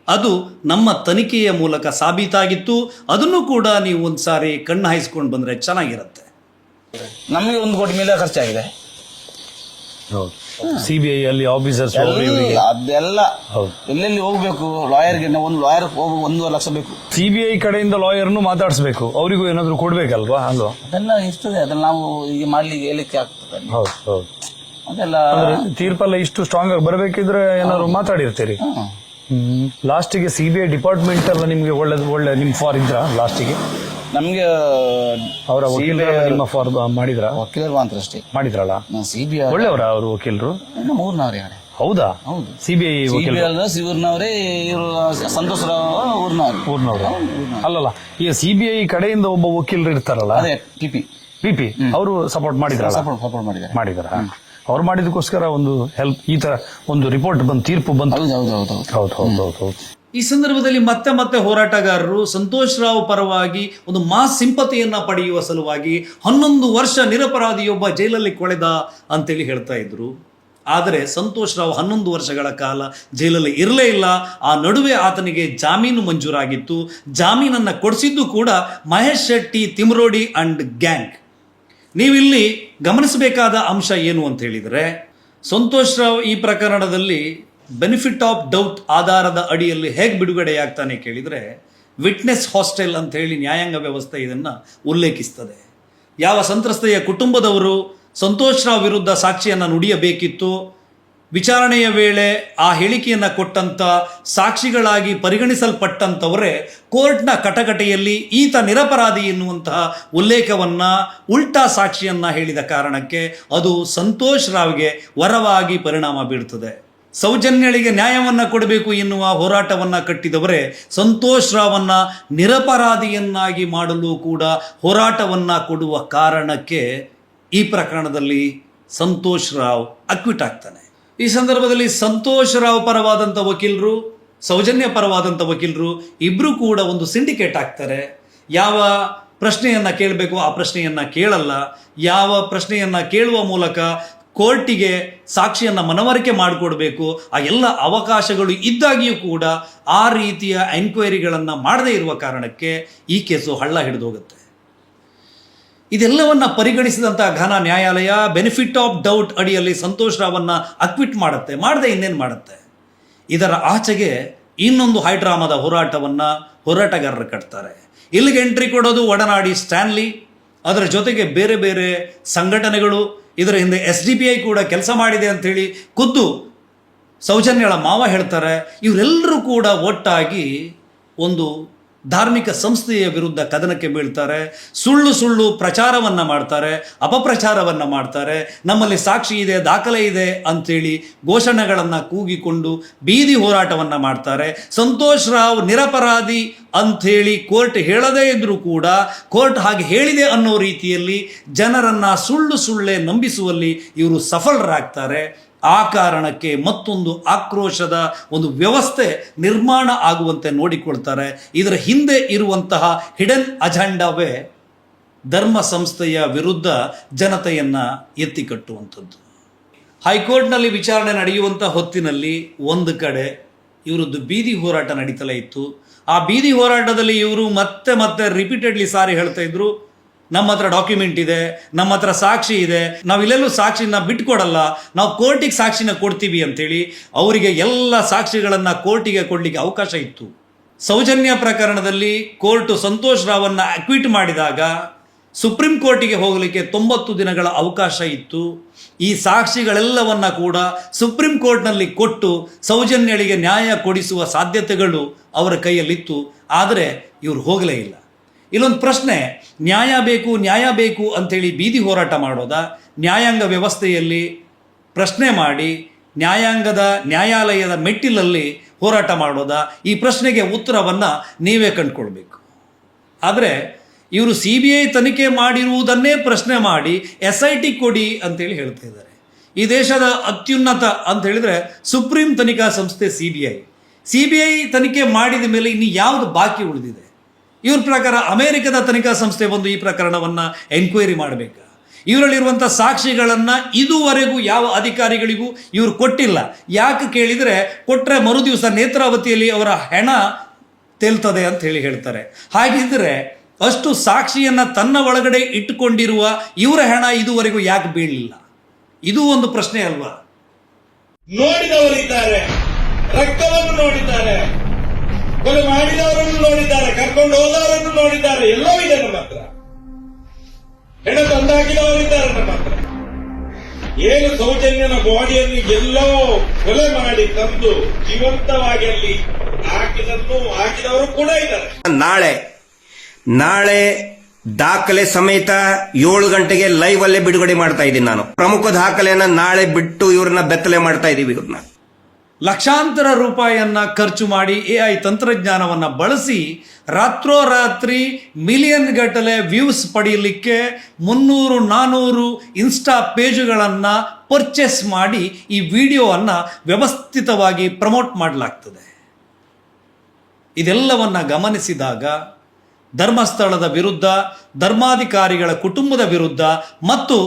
ಅದು ನಮ್ಮ ತನಿಖೆಯ ಮೂಲಕ ಸಾಬೀತಾಗಿತ್ತು. ಅದನ್ನು ಕೂಡ ನೀವು ಒಂದು ಸಾರಿ ಕಣ್ಣು ಹಾಯಿಸ್ಕೊಂಡು ಬಂದರೆ ಚೆನ್ನಾಗಿರುತ್ತೆ. ನಮಗೆ 1 ಕೋಟಿ ಮೇಲೆ ಖರ್ಚಾಗಿದೆ. CBI ಅಲ್ಲಿ ಆಫೀಸರ್ಸ್ ಅದೆಲ್ಲ ಎಲ್ಲೆಲ್ಲಿ ಹೋಗ್ಬೇಕು, ಲಾಯರ್ಗೆ ಒಂದು ಲಾಯರ್ ಹೋಗಿ 1.5 ಲಕ್ಷ ಬೇಕು. CBI ಕಡೆಯಿಂದ ಲಾಯರ್ನು ಮಾತಾಡಿಸ್ಬೇಕು, ಅವರಿಗೂ ಏನಾದ್ರು ಕೊಡ್ಬೇಕಲ್ವಾ? ಅಲ್ವಾ? ಅದೆಲ್ಲ ಇರ್ತದೆ, ಅದನ್ನ ನಾವು ಈಗ ಮಾಡ್ಲಿಕ್ಕೆ ಹೇಳಿಕ್ಕೆ ಆಗ್ತದೆ. ಹೌದು. ಅದೆಲ್ಲ ತೀರ್ಪೆಲ್ಲ ಇಷ್ಟು ಸ್ಟ್ರಾಂಗ್ ಆಗಿ ಬರ್ಬೇಕಿದ್ರೆ ಏನಾದ್ರು ಮಾತಾಡಿರ್ತೀರಿ. ಲಾಸ್ಟಿಗೆ CBI ಡಿಪಾರ್ಟ್ಮೆಂಟ್ ಎಲ್ಲ ನಿಮ್ಗೆ ಒಳ್ಳೆ ನಿಮ್ ಫಾರ್ ಇದ್ರ ಲಾಸ್ಟಿಗೆ? ನಮ್ಗೆ ಅವರ ವಕೀಲರು ನಿಮ್ಮ ಫಾರ್ ಮಾಡಿದ್ರ? ವಕೀಲರು ಮಾತ್ರ ಅಷ್ಟೇ ಮಾಡಿದ್ರಲ್ಲ. CBI ಒಳ್ಳೆಯವರ ಅವರು ವಕೀಲರು? ಊರ್ನವ್ರೆ. ಹೌದಾ? ಹೌದು. CBI ವಕೀಲರು ಊರ್ನವ್ರೆ, ಇವರು ಸಂತೋಷ್ ರಾವ್ ಊರ್ನವ್ರೆ. ಅಲ್ಲಲ್ಲ, ಈಗ CBI ಕಡೆಯಿಂದ ಒಬ್ಬ ವಕೀಲರು ಇರ್ತಾರಲ್ಲ, ಅದೇ PP ಅವರು ಸಪೋರ್ಟ್ ಮಾಡಿದ್ರ? ಮಾಡಿದಾರ. ಅವ್ರು ಮಾಡಿದಕ್ಕೋಸ್ಕರ ಒಂದು ಹೆಲ್ಪ್, ಈ ತರ ಒಂದು ರಿಪೋರ್ಟ್ ಬಂದು, ತೀರ್ಪು ಬಂತು. ಹೌದು. ಈ ಸಂದರ್ಭದಲ್ಲಿ ಮತ್ತೆ ಹೋರಾಟಗಾರರು ಸಂತೋಷ್ ರಾವ್ ಪರವಾಗಿ ಒಂದು ಮಾಸ್ ಸಿಂಪತಿಯನ್ನ ಪಡೆಯುವ ಸಲುವಾಗಿ 11 ವರ್ಷ ನಿರಪರಾಧಿಯೊಬ್ಬ ಜೈಲಲ್ಲಿ ಕೊಳೆದ ಅಂತೇಳಿ ಹೇಳ್ತಾ ಇದ್ರು. ಆದರೆ ಸಂತೋಷ್ ರಾವ್ 11 ವರ್ಷಗಳ ಕಾಲ ಜೈಲಲ್ಲಿ ಇರಲೇ ಇಲ್ಲ. ಆ ನಡುವೆ ಆತನಿಗೆ ಜಾಮೀನು ಮಂಜೂರಾಗಿತ್ತು. ಜಾಮೀನನ್ನು ಕೊಡಿಸಿದ್ದು ಕೂಡ ಮಹೇಶ್ ಶೆಟ್ಟಿ, ತಿಮ್ರೋಡಿ ಅಂಡ್ ಗ್ಯಾಂಗ್. ನೀವಿಲ್ಲಿ ಗಮನಿಸಬೇಕಾದ ಅಂಶ ಏನು ಅಂತ ಹೇಳಿದರೆ, ಸಂತೋಷ್ ರಾವ್ ಈ ಪ್ರಕರಣದಲ್ಲಿ ಬೆನಿಫಿಟ್ ಆಫ್ ಡೌಟ್ ಆಧಾರದ ಅಡಿಯಲ್ಲಿ ಹೇಗೆ ಬಿಡುಗಡೆಯಾಗ್ತಾನೆ ಕೇಳಿದರೆ, ವಿಟ್ನೆಸ್ ಹಾಸ್ಟೆಲ್ ಅಂತ ಹೇಳಿ ನ್ಯಾಯಾಂಗ ವ್ಯವಸ್ಥೆ ಇದನ್ನು ಉಲ್ಲೇಖಿಸ್ತದೆ. ಯಾವ ಸಂತ್ರಸ್ತೆಯ ಕುಟುಂಬದವರು ಸಂತೋಷ್ ರಾವ್ ವಿರುದ್ಧ ಸಾಕ್ಷಿಯನ್ನು ನುಡಿಯಬೇಕಿತ್ತು, ವಿಚಾರಣೆಯ ವೇಳೆ ಆ ಹೇಳಿಕೆಯನ್ನು ಕೊಟ್ಟಂಥ ಸಾಕ್ಷಿಗಳಾಗಿ ಪರಿಗಣಿಸಲ್ಪಟ್ಟಂಥವರೇ ಕೋರ್ಟ್ನ ಕಟಕಟೆಯಲ್ಲಿ ಈತ ನಿರಪರಾಧಿ ಎನ್ನುವಂತಹ ಉಲ್ಲೇಖವನ್ನು ಉಲ್ಟಾ ಸಾಕ್ಷಿಯನ್ನು ಹೇಳಿದ ಕಾರಣಕ್ಕೆ ಅದು ಸಂತೋಷ್ ರಾವ್ಗೆ ವರವಾಗಿ ಪರಿಣಾಮ ಬೀಳ್ತದೆ. ಸೌಜನ್ಯಳಿಗೆ ನ್ಯಾಯವನ್ನು ಕೊಡಬೇಕು ಎನ್ನುವ ಹೋರಾಟವನ್ನು ಕಟ್ಟಿದವರೇ ಸಂತೋಷ್ ರಾವನ್ನ ನಿರಪರಾಧಿಯನ್ನಾಗಿ ಮಾಡಲು ಕೂಡ ಹೋರಾಟವನ್ನು ಕೊಡುವ ಕಾರಣಕ್ಕೆ ಈ ಪ್ರಕರಣದಲ್ಲಿ ಸಂತೋಷ್ ರಾವ್ ಅಕ್ವಿಟ್ ಆಗ್ತಾನೆ. ಈ ಸಂದರ್ಭದಲ್ಲಿ ಸಂತೋಷ್ ರಾವ್ ಪರವಾದಂಥ ವಕೀಲರು, ಸೌಜನ್ಯ ಪರವಾದಂಥ ವಕೀಲರು ಇಬ್ಬರು ಕೂಡ ಒಂದು ಸಿಂಡಿಕೇಟ್ ಆಗ್ತಾರೆ. ಯಾವ ಪ್ರಶ್ನೆಯನ್ನು ಕೇಳಬೇಕು ಆ ಪ್ರಶ್ನೆಯನ್ನು ಕೇಳಲ್ಲ, ಯಾವ ಪ್ರಶ್ನೆಯನ್ನು ಕೇಳುವ ಮೂಲಕ ಕೋರ್ಟಿಗೆ ಸಾಕ್ಷಿಯನ್ನು ಮನವರಿಕೆ ಮಾಡಿಕೊಡ್ಬೇಕು ಆ ಎಲ್ಲ ಅವಕಾಶಗಳು ಇದ್ದಾಗಿಯೂ ಕೂಡ ಆ ರೀತಿಯ ಎನ್ಕ್ವೈರಿಗಳನ್ನು ಮಾಡದೇ ಇರುವ ಕಾರಣಕ್ಕೆ ಈ ಕೇಸು ಹಳ್ಳ ಹಿಡಿದೋಗುತ್ತೆ. ಇದೆಲ್ಲವನ್ನ ಪರಿಗಣಿಸಿದಂಥ ಘನ ನ್ಯಾಯಾಲಯ ಬೆನಿಫಿಟ್ ಆಫ್ ಡೌಟ್ ಅಡಿಯಲ್ಲಿ ಸಂತೋಷ್ ರಾವನ್ನ ಅಕ್ವಿಟ್ ಮಾಡುತ್ತೆ. ಮಾಡದೆ ಇನ್ನೇನು ಮಾಡುತ್ತೆ? ಇದರ ಆಚೆಗೆ ಇನ್ನೊಂದು ಹೈಡ್ರಾಮಾದ ಹೋರಾಟವನ್ನು ಹೋರಾಟಗಾರರು ಕಟ್ತಾರೆ. ಇಲ್ಲಿಗೆ ಎಂಟ್ರಿ ಕೊಡೋದು ಒಡನಾಡಿ ಸ್ಟ್ಯಾನ್ಲಿ, ಅದರ ಜೊತೆಗೆ ಬೇರೆ ಬೇರೆ ಸಂಘಟನೆಗಳು, ಇದರ ಹಿಂದೆ SDPI ಕೂಡ ಕೆಲಸ ಮಾಡಿದೆ ಅಂಥೇಳಿ ಖುದ್ದು ಸೌಜನ್ಯಳ ಮಾವ ಹೇಳ್ತಾರೆ. ಇವರೆಲ್ಲರೂ ಕೂಡ ಒಟ್ಟಾಗಿ ಒಂದು ಧಾರ್ಮಿಕ ಸಂಸ್ಥೆಯ ವಿರುದ್ಧ ಕದನಕ್ಕೆ ಬೀಳ್ತಾರೆ. ಸುಳ್ಳು ಸುಳ್ಳು ಪ್ರಚಾರವನ್ನು ಮಾಡ್ತಾರೆ, ಅಪಪ್ರಚಾರವನ್ನು ಮಾಡ್ತಾರೆ. ನಮ್ಮಲ್ಲಿ ಸಾಕ್ಷಿ ಇದೆ, ದಾಖಲೆ ಇದೆ ಅಂಥೇಳಿ ಘೋಷಣೆಗಳನ್ನು ಕೂಗಿಕೊಂಡು ಬೀದಿ ಹೋರಾಟವನ್ನು ಮಾಡ್ತಾರೆ. ಸಂತೋಷ್ ರಾವ್ ನಿರಪರಾಧಿ ಅಂಥೇಳಿ ಕೋರ್ಟ್ ಹೇಳದೇ ಇದ್ದರೂ ಕೂಡ ಕೋರ್ಟ್ ಹಾಗೆ ಹೇಳಿದೆ ಅನ್ನೋ ರೀತಿಯಲ್ಲಿ ಜನರನ್ನು ಸುಳ್ಳು ಸುಳ್ಳೇ ನಂಬಿಸುವಲ್ಲಿ ಇವರು ಸಫಲರಾಗ್ತಾರೆ. ಆ ಕಾರಣಕ್ಕೆ ಮತ್ತೊಂದು ಆಕ್ರೋಶದ ಒಂದು ವ್ಯವಸ್ಥೆ ನಿರ್ಮಾಣ ಆಗುವಂತೆ ನೋಡಿಕೊಳ್ತಾರೆ. ಇದರ ಹಿಂದೆ ಇರುವಂತಹ ಹಿಡನ್ ಅಜೆಂಡಾವೇ ಧರ್ಮ ಸಂಸ್ಥೆಯ ವಿರುದ್ಧ ಜನತೆಯನ್ನು ಎತ್ತಿಕಟ್ಟುವಂಥದ್ದು. ಹೈಕೋರ್ಟ್ನಲ್ಲಿ ವಿಚಾರಣೆ ನಡೆಯುವಂಥ ಹೊತ್ತಿನಲ್ಲಿ ಒಂದು ಕಡೆ ಇವರದ್ದು ಬೀದಿ ಹೋರಾಟ ನಡೀತಲೇ ಇತ್ತು. ಆ ಬೀದಿ ಹೋರಾಟದಲ್ಲಿ ಇವರು ಮತ್ತೆ ಮತ್ತೆ ರಿಪೀಟೆಡ್ಲಿ ಸಾರಿ ಹೇಳ್ತಾ ಇದ್ರು, ನಮ್ಮ ಹತ್ರ ಡಾಕ್ಯುಮೆಂಟ್ ಇದೆ, ನಮ್ಮ ಹತ್ರ ಸಾಕ್ಷಿ ಇದೆ, ನಾವಿಲ್ಲೆಲ್ಲೂ ಸಾಕ್ಷಿನ ಬಿಟ್ಕೊಡಲ್ಲ, ನಾವು ಕೋರ್ಟಿಗೆ ಸಾಕ್ಷಿನ ಕೊಡ್ತೀವಿ ಅಂತೇಳಿ ಅವರಿಗೆ ಎಲ್ಲ ಸಾಕ್ಷಿಗಳನ್ನು ಕೋರ್ಟಿಗೆ ಕೊಡಲಿಕ್ಕೆ ಅವಕಾಶ ಇತ್ತು. ಸೌಜನ್ಯ ಪ್ರಕರಣದಲ್ಲಿ ಕೋರ್ಟು ಸಂತೋಷ್ ರಾವನ್ನ ಅಕ್ವಿಟ್ ಮಾಡಿದಾಗ ಸುಪ್ರೀಂ ಕೋರ್ಟಿಗೆ ಹೋಗಲಿಕ್ಕೆ 90 ದಿನಗಳ ಅವಕಾಶ ಇತ್ತು. ಈ ಸಾಕ್ಷಿಗಳೆಲ್ಲವನ್ನ ಕೂಡ ಸುಪ್ರೀಂ ಕೋರ್ಟ್ನಲ್ಲಿ ಕೊಟ್ಟು ಸೌಜನ್ಯಳಿಗೆ ನ್ಯಾಯ ಕೊಡಿಸುವ ಸಾಧ್ಯತೆಗಳು ಅವರ ಕೈಯಲ್ಲಿತ್ತು. ಆದರೆ ಇವರು ಹೋಗಲೇ ಇಲ್ಲ. ಇಲ್ಲೊಂದು ಪ್ರಶ್ನೆ, ನ್ಯಾಯ ಬೇಕು ಅಂಥೇಳಿ ಬೀದಿ ಹೋರಾಟ ಮಾಡೋದಾ, ನ್ಯಾಯಾಂಗ ವ್ಯವಸ್ಥೆಯಲ್ಲಿ ಪ್ರಶ್ನೆ ಮಾಡಿ ನ್ಯಾಯಾಲಯದ ಮೆಟ್ಟಿಲಲ್ಲಿ ಹೋರಾಟ ಮಾಡೋದಾ? ಈ ಪ್ರಶ್ನೆಗೆ ಉತ್ತರವನ್ನು ನೀವೇ ಕಂಡುಕೊಳ್ಬೇಕು. ಆದರೆ ಇವರು CBI ತನಿಖೆ ಮಾಡಿರುವುದನ್ನೇ ಪ್ರಶ್ನೆ ಮಾಡಿ SIT ಕೊಡಿ ಅಂತೇಳಿ ಹೇಳ್ತಾ ಇದ್ದಾರೆ. ಈ ದೇಶದ ಅತ್ಯುನ್ನತ ಅಂತ ಹೇಳಿದರೆ ಸುಪ್ರೀಂ ತನಿಖಾ ಸಂಸ್ಥೆ CBI ತನಿಖೆ ಮಾಡಿದ ಮೇಲೆ ಇನ್ನು ಯಾವುದು ಬಾಕಿ ಉಳಿದಿದೆ? ಇವ್ರ ಪ್ರಕಾರ ಅಮೆರಿಕದ ತನಿಖಾ ಸಂಸ್ಥೆ ಬಂದು ಈ ಪ್ರಕರಣವನ್ನು ಎನ್ಕ್ವೈರಿ ಮಾಡಬೇಕಾ? ಇವರಲ್ಲಿರುವಂಥ ಸಾಕ್ಷಿಗಳನ್ನು ಇದುವರೆಗೂ ಯಾವ ಅಧಿಕಾರಿಗಳಿಗೂ ಇವರು ಕೊಟ್ಟಿಲ್ಲ. ಯಾಕೆ ಕೇಳಿದರೆ ಕೊಟ್ಟರೆ ಮರುದಿವಸ ನೇತ್ರಾವತಿಯಲ್ಲಿ ಅವರ ಹೆಣ ತೇಲ್ತದೆ ಅಂತ ಹೇಳ್ತಾರೆ. ಹಾಗಿದ್ದರೆ ಅಷ್ಟು ಸಾಕ್ಷಿಯನ್ನು ತನ್ನ ಒಳಗಡೆ ಇಟ್ಟುಕೊಂಡಿರುವ ಇವರ ಹೆಣ ಇದುವರೆಗೂ ಯಾಕೆ ಬೀಳಲಿಲ್ಲ? ಇದು ಒಂದು ಪ್ರಶ್ನೆ ಅಲ್ವಾ? ನೋಡಿದವರಿದ್ದಾರೆ, ರಕ್ತವನ್ನು ನೋಡಿದ್ದಾರೆ, ಕೊಲೆ ಮಾಡಿದವರನ್ನು ನೋಡಿದ್ದಾರೆ, ಕರ್ಕೊಂಡು ಹೋದವರನ್ನು ನೋಡಿದ್ದಾರೆ, ಎಲ್ಲವೂ ಇದೆ ನಮ್ಮ ಹತ್ರ. ಹೆಣ ತಂದಾಕಿದವರಿದ್ದಾರೆ ನಮ್ಮ ಹತ್ರ. ಏನು ಸೌಜನ್ಯನ ಬಾಡಿಯನ್ನು ಎಲ್ಲೋ ಕೊಲೆ ಮಾಡಿ ತಂದು ಜೀವಂತವಾಗಿ ಅಲ್ಲಿ ಹಾಕಿದವರು ಕೂಡ ಇದ್ದಾರೆ. ನಾಳೆ ದಾಖಲೆ ಸಮೇತ 7 ಗಂಟೆಗೆ ಲೈವ್ ಅಲ್ಲೇ ಬಿಡುಗಡೆ ಮಾಡ್ತಾ ಇದ್ದೀನಿ. ನಾನು ಪ್ರಮುಖ ದಾಖಲೆಯನ್ನ ನಾಳೆ ಬಿಟ್ಟು ಇವ್ರನ್ನ ಬೆತ್ತಲೆ ಮಾಡ್ತಾ ಇದ್ದೀವಿ. ಇವ್ರನ್ನ ಲಕ್ಷಾಂತರ ರೂಪಾಯಿಯನ್ನ ಖರ್ಚು ಮಾಡಿ AI ತಂತ್ರಜ್ಞಾನವನ್ನು ಬಳಸಿ ರಾತ್ರೋರಾತ್ರಿ ಮಿಲಿಯನ್ ಗಟ್ಟಲೆ ವ್ಯೂಸ್ ಪಡೆಯಲಿಕ್ಕೆ 300-400 ಇನ್ಸ್ಟಾ ಪೇಜುಗಳನ್ನು ಪರ್ಚೇಸ್ ಮಾಡಿ ಈ ವಿಡಿಯೋವನ್ನು ವ್ಯವಸ್ಥಿತವಾಗಿ ಪ್ರಮೋಟ್ ಮಾಡಲಾಗ್ತದೆ. ಇದೆಲ್ಲವನ್ನ ಗಮನಿಸಿದಾಗ ಧರ್ಮಸ್ಥಳದ ವಿರುದ್ಧ, ಧರ್ಮಾಧಿಕಾರಿಗಳ ಕುಟುಂಬದ ವಿರುದ್ಧ ಮತ್ತು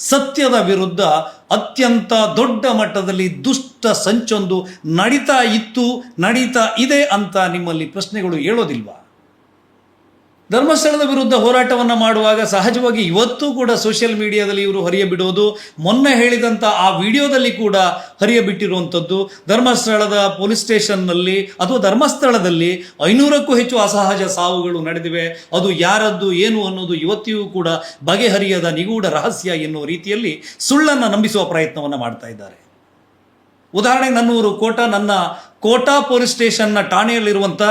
ಸತ್ಯದ ವಿರುದ್ಧ ಅತ್ಯಂತ ದೊಡ್ಡ ಮಟ್ಟದಲ್ಲಿ ದುಷ್ಟ ಸಂಚೊಂದು ನಡೀತಾ ಇದೆ ಅಂತ ನಿಮ್ಮಲ್ಲಿ ಪ್ರಶ್ನೆಗಳು ಹೇಳೋದಿಲ್ವಾ? ಧರ್ಮಸ್ಥಳದ ವಿರುದ್ಧ ಹೋರಾಟವನ್ನು ಮಾಡುವಾಗ ಸಹಜವಾಗಿ ಇವತ್ತು ಕೂಡ ಸೋಷಿಯಲ್ ಮೀಡಿಯಾದಲ್ಲಿ ಇವರು ಹರಿಯಬಿಡೋದು, ಮೊನ್ನೆ ಹೇಳಿದಂಥ ಆ ವಿಡಿಯೋದಲ್ಲಿ ಕೂಡ ಹರಿಯಬಿಟ್ಟಿರುವಂಥದ್ದು. ಧರ್ಮಸ್ಥಳದ ಪೊಲೀಸ್ ಸ್ಟೇಷನ್ನಲ್ಲಿ ಅಥವಾ ಧರ್ಮಸ್ಥಳದಲ್ಲಿ 500ಕ್ಕೂ ಹೆಚ್ಚು ಅಸಹಜ ಸಾವುಗಳು ನಡೆದಿವೆ. ಅದು ಯಾರದ್ದು ಏನು ಅನ್ನೋದು ಇವತ್ತಿಗೂ ಕೂಡ ಬಗೆಹರಿಯದ ನಿಗೂಢ ರಹಸ್ಯ ಎನ್ನುವ ರೀತಿಯಲ್ಲಿ ಸುಳ್ಳನ್ನು ನಂಬಿಸುವ ಪ್ರಯತ್ನವನ್ನು ಮಾಡ್ತಾ ಇದ್ದಾರೆ. ಉದಾಹರಣೆಗೆ ನನ್ನೂರು ನನ್ನ ಕೋಟಾ ಪೊಲೀಸ್ ಸ್ಟೇಷನ್ನ ಠಾಣೆಯಲ್ಲಿರುವಂಥ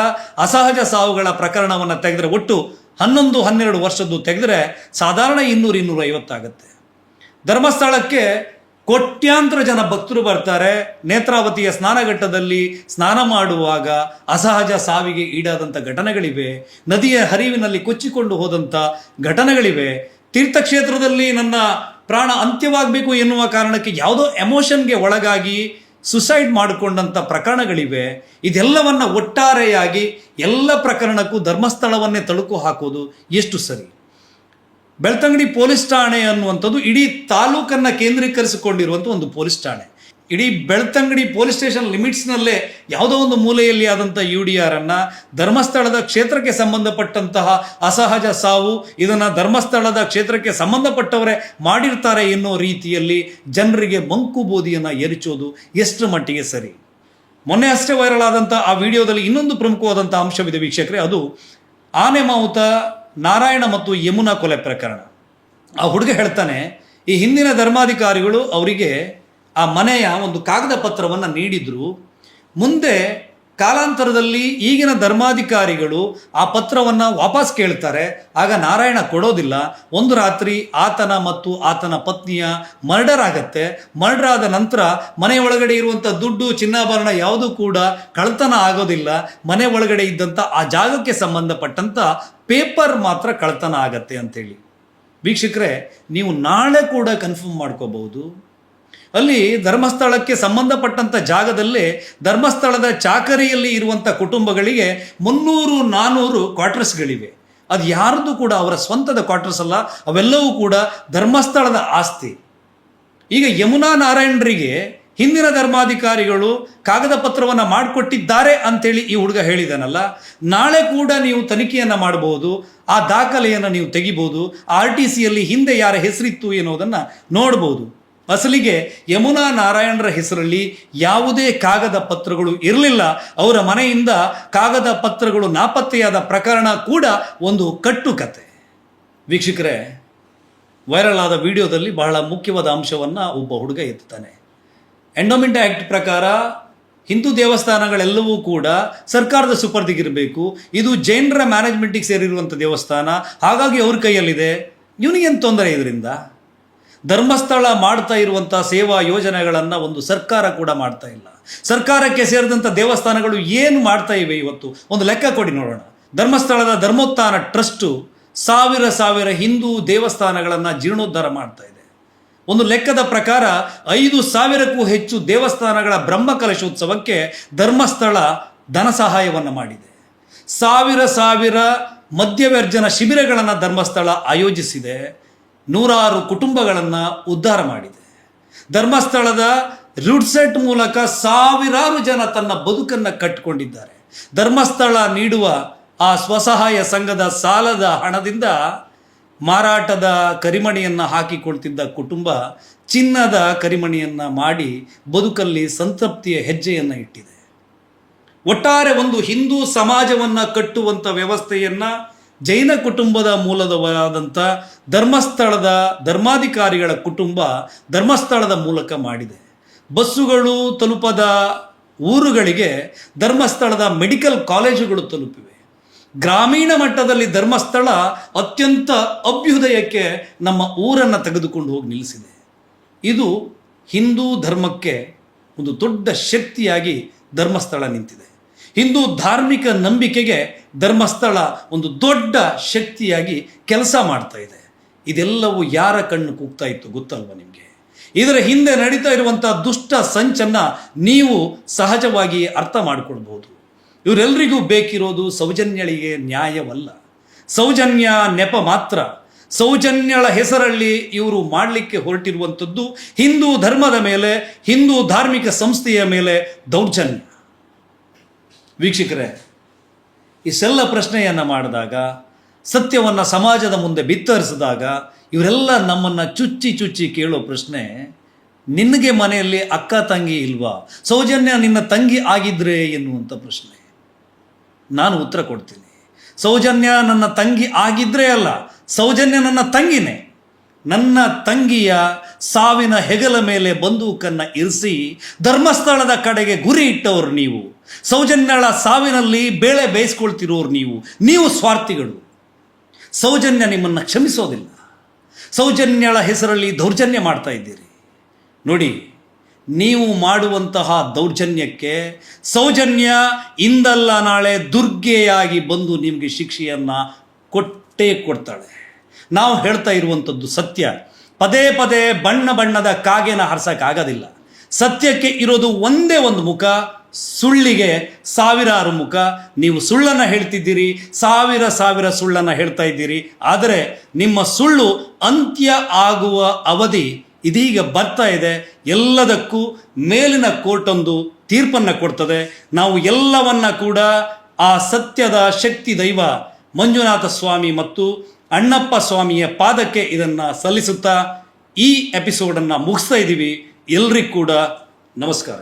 ಅಸಹಜ ಸಾವುಗಳ ಪ್ರಕರಣವನ್ನು ತೆಗೆದರೆ ಒಟ್ಟು 11-12 ವರ್ಷದ್ದು ತೆಗೆದರೆ ಸಾಧಾರಣ 200-250 ಆಗುತ್ತೆ. ಧರ್ಮಸ್ಥಳಕ್ಕೆ ಕೋಟ್ಯಾಂತರ ಜನ ಭಕ್ತರು ಬರ್ತಾರೆ. ನೇತ್ರಾವತಿಯ ಸ್ನಾನಘಟ್ಟದಲ್ಲಿ ಸ್ನಾನ ಮಾಡುವಾಗ ಅಸಹಜ ಸಾವಿಗೆ ಈಡಾದಂಥ ಘಟನೆಗಳಿವೆ. ನದಿಯ ಹರಿವಿನಲ್ಲಿ ಕೊಚ್ಚಿಕೊಂಡು ಹೋದಂಥ ಘಟನೆಗಳಿವೆ. ತೀರ್ಥಕ್ಷೇತ್ರದಲ್ಲಿ ನನ್ನ ಪ್ರಾಣ ಅಂತ್ಯವಾಗಬೇಕು ಎನ್ನುವ ಕಾರಣಕ್ಕೆ ಯಾವುದೋ ಎಮೋಷನ್ಗೆ ಒಳಗಾಗಿ ಸುಸೈಡ್ ಮಾಡಿಕೊಂಡಂಥ ಪ್ರಕರಣಗಳಿವೆ. ಇದೆಲ್ಲವನ್ನ ಒಟ್ಟಾರೆಯಾಗಿ ಎಲ್ಲ ಪ್ರಕರಣಕ್ಕೂ ಧರ್ಮಸ್ಥಳವನ್ನೇ ತಳುಕು ಹಾಕೋದು ಎಷ್ಟು ಸರಿ? ಬೆಳ್ತಂಗಡಿ ಪೊಲೀಸ್ ಠಾಣೆ ಅನ್ನುವಂಥದ್ದು ಇಡೀ ತಾಲೂಕನ್ನು ಕೇಂದ್ರೀಕರಿಸಿಕೊಂಡಿರುವಂಥ ಒಂದು ಪೊಲೀಸ್ ಠಾಣೆ. ಇಡೀ ಬೆಳ್ತಂಗಡಿ ಪೊಲೀಸ್ ಸ್ಟೇಷನ್ ಲಿಮಿಟ್ಸ್ನಲ್ಲೇ ಯಾವುದೋ ಒಂದು ಮೂಲೆಯಲ್ಲಿ ಆದಂಥ UDR ಅನ್ನು ಧರ್ಮಸ್ಥಳದ ಕ್ಷೇತ್ರಕ್ಕೆ ಸಂಬಂಧಪಟ್ಟಂತಹ ಅಸಹಜ ಸಾವು, ಇದನ್ನು ಧರ್ಮಸ್ಥಳದ ಕ್ಷೇತ್ರಕ್ಕೆ ಸಂಬಂಧಪಟ್ಟವರೇ ಮಾಡಿರ್ತಾರೆ ಎನ್ನೋ ರೀತಿಯಲ್ಲಿ ಜನರಿಗೆ ಮಂಕು ಬೂದಿಯನ್ನು ಎರಚೋದು ಎಷ್ಟು ಮಟ್ಟಿಗೆ ಸರಿ? ಮೊನ್ನೆ ಅಷ್ಟೇ ವೈರಲ್ ಆದಂಥ ಆ ವಿಡಿಯೋದಲ್ಲಿ ಇನ್ನೊಂದು ಪ್ರಮುಖವಾದಂಥ ಅಂಶವಿದೆ ವೀಕ್ಷಕರೇ. ಅದು ಆನೆ ಮಾವುತ ನಾರಾಯಣ ಮತ್ತು ಯಮುನಾ ಕೊಲೆ ಪ್ರಕರಣ. ಆ ಹುಡುಗ ಹೇಳ್ತಾನೆ, ಈ ಹಿಂದಿನ ಧರ್ಮಾಧಿಕಾರಿಗಳು ಅವರಿಗೆ ಆ ಮನೆಯ ಒಂದು ಕಾಗದ ಪತ್ರವನ್ನು ನೀಡಿದ್ರು. ಮುಂದೆ ಕಾಲಾಂತರದಲ್ಲಿ ಈಗಿನ ಧರ್ಮಾಧಿಕಾರಿಗಳು ಆ ಪತ್ರವನ್ನು ವಾಪಸ್ ಕೇಳ್ತಾರೆ. ಆಗ ನಾರಾಯಣ ಕೊಡೋದಿಲ್ಲ. ಒಂದು ರಾತ್ರಿ ಆತನ ಮತ್ತು ಆತನ ಪತ್ನಿಯ ಮರ್ಡರ್ ಆಗತ್ತೆ. ಮರ್ಡರ್ ಆದ ನಂತರ ಮನೆ ಒಳಗಡೆ ಇರುವಂಥ ದುಡ್ಡು, ಚಿನ್ನಾಭರಣ ಯಾವುದೂ ಕೂಡ ಕಳ್ತನ ಆಗೋದಿಲ್ಲ. ಮನೆ ಒಳಗಡೆ ಇದ್ದಂಥ ಆ ಜಾಗಕ್ಕೆ ಸಂಬಂಧಪಟ್ಟಂಥ ಪೇಪರ್ ಮಾತ್ರ ಕಳ್ತನ ಆಗತ್ತೆ ಅಂತೇಳಿ. ವೀಕ್ಷಕರೇ, ನೀವು ನಾಳೆ ಕೂಡ ಕನ್ಫರ್ಮ್ ಮಾಡ್ಕೋಬಹುದು. ಅಲ್ಲಿ ಧರ್ಮಸ್ಥಳಕ್ಕೆ ಸಂಬಂಧಪಟ್ಟಂಥ ಜಾಗದಲ್ಲೇ ಧರ್ಮಸ್ಥಳದ ಚಾಕರಿಯಲ್ಲಿ ಇರುವಂಥ ಕುಟುಂಬಗಳಿಗೆ 300-400 ಕ್ವಾರ್ಟರ್ಸ್ಗಳಿವೆ. ಅದು ಯಾರ್ದು ಕೂಡ ಅವರ ಸ್ವಂತದ ಕ್ವಾರ್ಟರ್ಸ್ ಅಲ್ಲ, ಅವೆಲ್ಲವೂ ಕೂಡ ಧರ್ಮಸ್ಥಳದ ಆಸ್ತಿ. ಈಗ ಯಮುನಾ ನಾರಾಯಣರಿಗೆ ಹಿಂದಿನ ಧರ್ಮಾಧಿಕಾರಿಗಳು ಕಾಗದ ಪತ್ರವನ್ನು ಮಾಡಿಕೊಟ್ಟಿದ್ದಾರೆ ಅಂತೇಳಿ ಈ ಹುಡುಗ ಹೇಳಿದಾನಲ್ಲ, ನಾಳೆ ಕೂಡ ನೀವು ತನಿಖೆಯನ್ನು ಮಾಡಬಹುದು. ಆ ದಾಖಲೆಯನ್ನು ನೀವು ತೆಗಿಬಹುದು. RTCಯಲ್ಲಿ ಹಿಂದೆ ಯಾರ ಹೆಸರಿತ್ತು ಎನ್ನುವುದನ್ನು ನೋಡ್ಬೋದು. ಅಸಲಿಗೆ ಯಮುನಾ ನಾರಾಯಣರ ಹೆಸರಲ್ಲಿ ಯಾವುದೇ ಕಾಗದ ಪತ್ರಗಳು ಇರಲಿಲ್ಲ. ಅವರ ಮನೆಯಿಂದ ಕಾಗದ ಪತ್ರಗಳು ನಾಪತ್ತೆಯಾದ ಪ್ರಕರಣ ಕೂಡ ಒಂದು ಕಟ್ಟುಕತೆ. ವೀಕ್ಷಕರೇ, ವೈರಲ್ ಆದ ವಿಡಿಯೋದಲ್ಲಿ ಬಹಳ ಮುಖ್ಯವಾದ ಅಂಶವನ್ನು ಒಬ್ಬ ಹುಡುಗ ಎತ್ತುತ್ತಾನೆ. ಎಂಡೋಮೆಂಟ್ ಆ್ಯಕ್ಟ್ ಪ್ರಕಾರ ಹಿಂದೂ ದೇವಸ್ಥಾನಗಳೆಲ್ಲವೂ ಕೂಡ ಸರ್ಕಾರದ ಸುಪರ್ದಿಗಿರಬೇಕು. ಇದು ಜೈನರ ಮ್ಯಾನೇಜ್ಮೆಂಟಿಗೆ ಸೇರಿರುವಂಥ ದೇವಸ್ಥಾನ, ಹಾಗಾಗಿ ಅವ್ರ ಕೈಯಲ್ಲಿದೆ. ಇವನಿಗೇನು ತೊಂದರೆ ಇದರಿಂದ? ಧರ್ಮಸ್ಥಳ ಮಾಡ್ತಾ ಇರುವಂಥ ಸೇವಾ ಯೋಜನೆಗಳನ್ನು ಒಂದು ಸರ್ಕಾರ ಕೂಡ ಮಾಡ್ತಾ ಇಲ್ಲ. ಸರ್ಕಾರಕ್ಕೆ ಸೇರಿದಂಥ ದೇವಸ್ಥಾನಗಳು ಏನು ಮಾಡ್ತಾ ಇವೆ ಇವತ್ತು? ಒಂದು ಲೆಕ್ಕ ಕೊಡಿ ನೋಡೋಣ. ಧರ್ಮಸ್ಥಳದ ಧರ್ಮೋತ್ಥಾನ ಟ್ರಸ್ಟು ಸಾವಿರ ಹಿಂದೂ ದೇವಸ್ಥಾನಗಳನ್ನು ಜೀರ್ಣೋದ್ಧಾರ ಮಾಡ್ತಾ ಇದೆ. ಒಂದು ಲೆಕ್ಕದ ಪ್ರಕಾರ 5,000ಕ್ಕೂ ಹೆಚ್ಚು ದೇವಸ್ಥಾನಗಳ ಬ್ರಹ್ಮಕಲಶೋತ್ಸವಕ್ಕೆ ಧರ್ಮಸ್ಥಳ ಧನ ಸಹಾಯವನ್ನು ಮಾಡಿದೆ. ಸಾವಿರ ಮದ್ಯವ್ಯರ್ಜನ ಶಿಬಿರಗಳನ್ನು ಧರ್ಮಸ್ಥಳ ಆಯೋಜಿಸಿದೆ. 100 ಕುಟುಂಬಗಳನ್ನು ಉದ್ಧಾರ ಮಾಡಿದೆ. ಧರ್ಮಸ್ಥಳದ ರುಡ್ಸೆಟ್ ಮೂಲಕ ಸಾವಿರಾರು ಜನ ತನ್ನ ಬದುಕನ್ನು ಕಟ್ಟಿಕೊಂಡಿದ್ದಾರೆ. ಧರ್ಮಸ್ಥಳ ನೀಡುವ ಆ ಸ್ವಸಹಾಯ ಸಂಘದ ಸಾಲದ ಹಣದಿಂದ ಮಾರಾಟದ ಕರಿಮಣಿಯನ್ನು ಹಾಕಿಕೊಳ್ತಿದ್ದ ಕುಟುಂಬ ಚಿನ್ನದ ಕರಿಮಣಿಯನ್ನು ಮಾಡಿ ಬದುಕಲ್ಲಿ ಸಂತೃಪ್ತಿಯ ಹೆಜ್ಜೆಯನ್ನು ಇಟ್ಟಿದೆ. ಒಟ್ಟಾರೆ ಒಂದು ಹಿಂದೂ ಸಮಾಜವನ್ನು ಕಟ್ಟುವಂಥ ವ್ಯವಸ್ಥೆಯನ್ನು ಜೈನ ಕುಟುಂಬದ ಮೂಲದವಾದಂಥ ಧರ್ಮಸ್ಥಳದ ಧರ್ಮಾಧಿಕಾರಿಗಳ ಕುಟುಂಬ ಧರ್ಮಸ್ಥಳದ ಮೂಲಕ ಮಾಡಿದೆ. ಬಸ್ಸುಗಳು ತಲುಪದ ಊರುಗಳಿಗೆ ಧರ್ಮಸ್ಥಳದ ಮೆಡಿಕಲ್ ಕಾಲೇಜುಗಳು ತಲುಪಿವೆ. ಗ್ರಾಮೀಣ ಮಟ್ಟದಲ್ಲಿ ಧರ್ಮಸ್ಥಳ ಅತ್ಯಂತ ಅಭ್ಯುದಯಕ್ಕೆ ನಮ್ಮ ಊರನ್ನು ತೆಗೆದುಕೊಂಡು ಹೋಗಿ ನಿಲ್ಲಿಸಿದೆ. ಇದು ಹಿಂದೂ ಧರ್ಮಕ್ಕೆ ಒಂದು ದೊಡ್ಡ ಶಕ್ತಿಯಾಗಿ ಧರ್ಮಸ್ಥಳ ನಿಂತಿದೆ. ಹಿಂದೂ ಧಾರ್ಮಿಕ ನಂಬಿಕೆಗೆ ಧರ್ಮಸ್ಥಳ ಒಂದು ದೊಡ್ಡ ಶಕ್ತಿಯಾಗಿ ಕೆಲಸ ಮಾಡ್ತಾ ಇದೆ. ಇದೆಲ್ಲವೂ ಯಾರ ಕಣ್ಣು ಕೂಗ್ತಾ ಇತ್ತು ಗೊತ್ತಲ್ವ ನಿಮಗೆ? ಇದರ ಹಿಂದೆ ನಡೀತಾ ಇರುವಂಥ ದುಷ್ಟ ಸಂಚನ್ನು ನೀವು ಸಹಜವಾಗಿ ಅರ್ಥ ಮಾಡಿಕೊಳ್ಬಹುದು. ಇವರೆಲ್ಲರಿಗೂ ಬೇಕಿರೋದು ಸೌಜನ್ಯಳಿಗೆ ನ್ಯಾಯವಲ್ಲ, ಸೌಜನ್ಯ ನೆಪ ಮಾತ್ರ. ಸೌಜನ್ಯಳ ಹೆಸರಲ್ಲಿ ಇವರು ಮಾಡಲಿಕ್ಕೆ ಹೊರಟಿರುವಂಥದ್ದು ಹಿಂದೂ ಧರ್ಮದ ಮೇಲೆ, ಹಿಂದೂ ಧಾರ್ಮಿಕ ಸಂಸ್ಥೆಯ ಮೇಲೆ ದೌರ್ಜನ್ಯ. ವೀಕ್ಷಕರೇ, ಇಷ್ಟೆಲ್ಲ ಪ್ರಶ್ನೆಯನ್ನು ಮಾಡಿದಾಗ, ಸತ್ಯವನ್ನು ಸಮಾಜದ ಮುಂದೆ ಬಿತ್ತರಿಸಿದಾಗ ಇವರೆಲ್ಲ ನಮ್ಮನ್ನು ಚುಚ್ಚಿ ಕೇಳೋ ಪ್ರಶ್ನೆ, ನಿನಗೆ ಮನೆಯಲ್ಲಿ ಅಕ್ಕ ತಂಗಿ ಇಲ್ವಾ? ಸೌಜನ್ಯ ನಿನ್ನ ತಂಗಿ ಆಗಿದ್ರೆ ಎನ್ನುವಂಥ ಪ್ರಶ್ನೆ. ನಾನು ಉತ್ತರ ಕೊಡ್ತೀನಿ. ಸೌಜನ್ಯ ನನ್ನ ತಂಗಿ ಆಗಿದ್ರೆ ಅಲ್ಲ, ಸೌಜನ್ಯ ನನ್ನ ತಂಗಿನೇ. ನನ್ನ ತಂಗಿಯ ಸಾವಿನ ಹೆಗಲ ಮೇಲೆ ಬಂದೂಕನ್ನು ಇರಿಸಿ ಧರ್ಮಸ್ಥಳದ ಕಡೆಗೆ ಗುರಿ ಇಟ್ಟವರು ನೀವು. ಸೌಜನ್ಯಳ ಸಾವಿನಲ್ಲಿ ಬೇಳೆ ಬೇಯಿಸ್ಕೊಳ್ತಿರೋರು ನೀವು ಸ್ವಾರ್ಥಿಗಳು. ಸೌಜನ್ಯ ನಿಮ್ಮನ್ನು ಕ್ಷಮಿಸೋದಿಲ್ಲ. ಸೌಜನ್ಯಳ ಹೆಸರಲ್ಲಿ ದೌರ್ಜನ್ಯ ಮಾಡ್ತಾ ಇದ್ದೀರಿ. ನೋಡಿ, ನೀವು ಮಾಡುವಂತಹ ದೌರ್ಜನ್ಯಕ್ಕೆ ಸೌಜನ್ಯ ಇಂದಲ್ಲ ನಾಳೆ ದುರ್ಗೆಯಾಗಿ ಬಂದು ನಿಮಗೆ ಶಿಕ್ಷೆಯನ್ನು ಕೊಟ್ಟೇ ಕೊಡ್ತಾಳೆ. ನಾವು ಹೇಳ್ತಾ ಇರುವಂಥದ್ದು ಸತ್ಯ. ಪದೇ ಪದೇ ಬಣ್ಣ ಬಣ್ಣದ ಕಾಗೆನ ಹರಿಸೋಕ್ಕಾಗೋದಿಲ್ಲ. ಸತ್ಯಕ್ಕೆ ಇರೋದು ಒಂದೇ ಒಂದು ಮುಖ, ಸುಳ್ಳಿಗೆ ಸಾವಿರಾರು ಮುಖ. ನೀವು ಸುಳ್ಳನ್ನು ಹೇಳ್ತಿದ್ದೀರಿ, ಸಾವಿರ ಸುಳ್ಳನ್ನು ಹೇಳ್ತಾ ಇದ್ದೀರಿ. ಆದರೆ ನಿಮ್ಮ ಸುಳ್ಳು ಅಂತ್ಯ ಆಗುವ ಅವಧಿ ಇದೀಗ ಬರ್ತಾ ಇದೆ. ಎಲ್ಲದಕ್ಕೂ ಮೇಲಿನ ಕೋರ್ಟೊಂದು ತೀರ್ಪನ್ನು ಕೊಡ್ತದೆ. ನಾವು ಎಲ್ಲವನ್ನ ಕೂಡ ಆ ಸತ್ಯದ ಶಕ್ತಿ ದೈವ ಮಂಜುನಾಥ ಸ್ವಾಮಿ ಮತ್ತು ಅಣ್ಣಪ್ಪ ಸ್ವಾಮಿಯ ಪಾದಕ್ಕೆ ಇದನ್ನು ಸಲ್ಲಿಸುತ್ತಾ ಈ ಎಪಿಸೋಡನ್ನು ಮುಗಿಸ್ತಾ ಇದ್ದೀವಿ. ಎಲ್ರಿಗೂ ಕೂಡ ನಮಸ್ಕಾರ.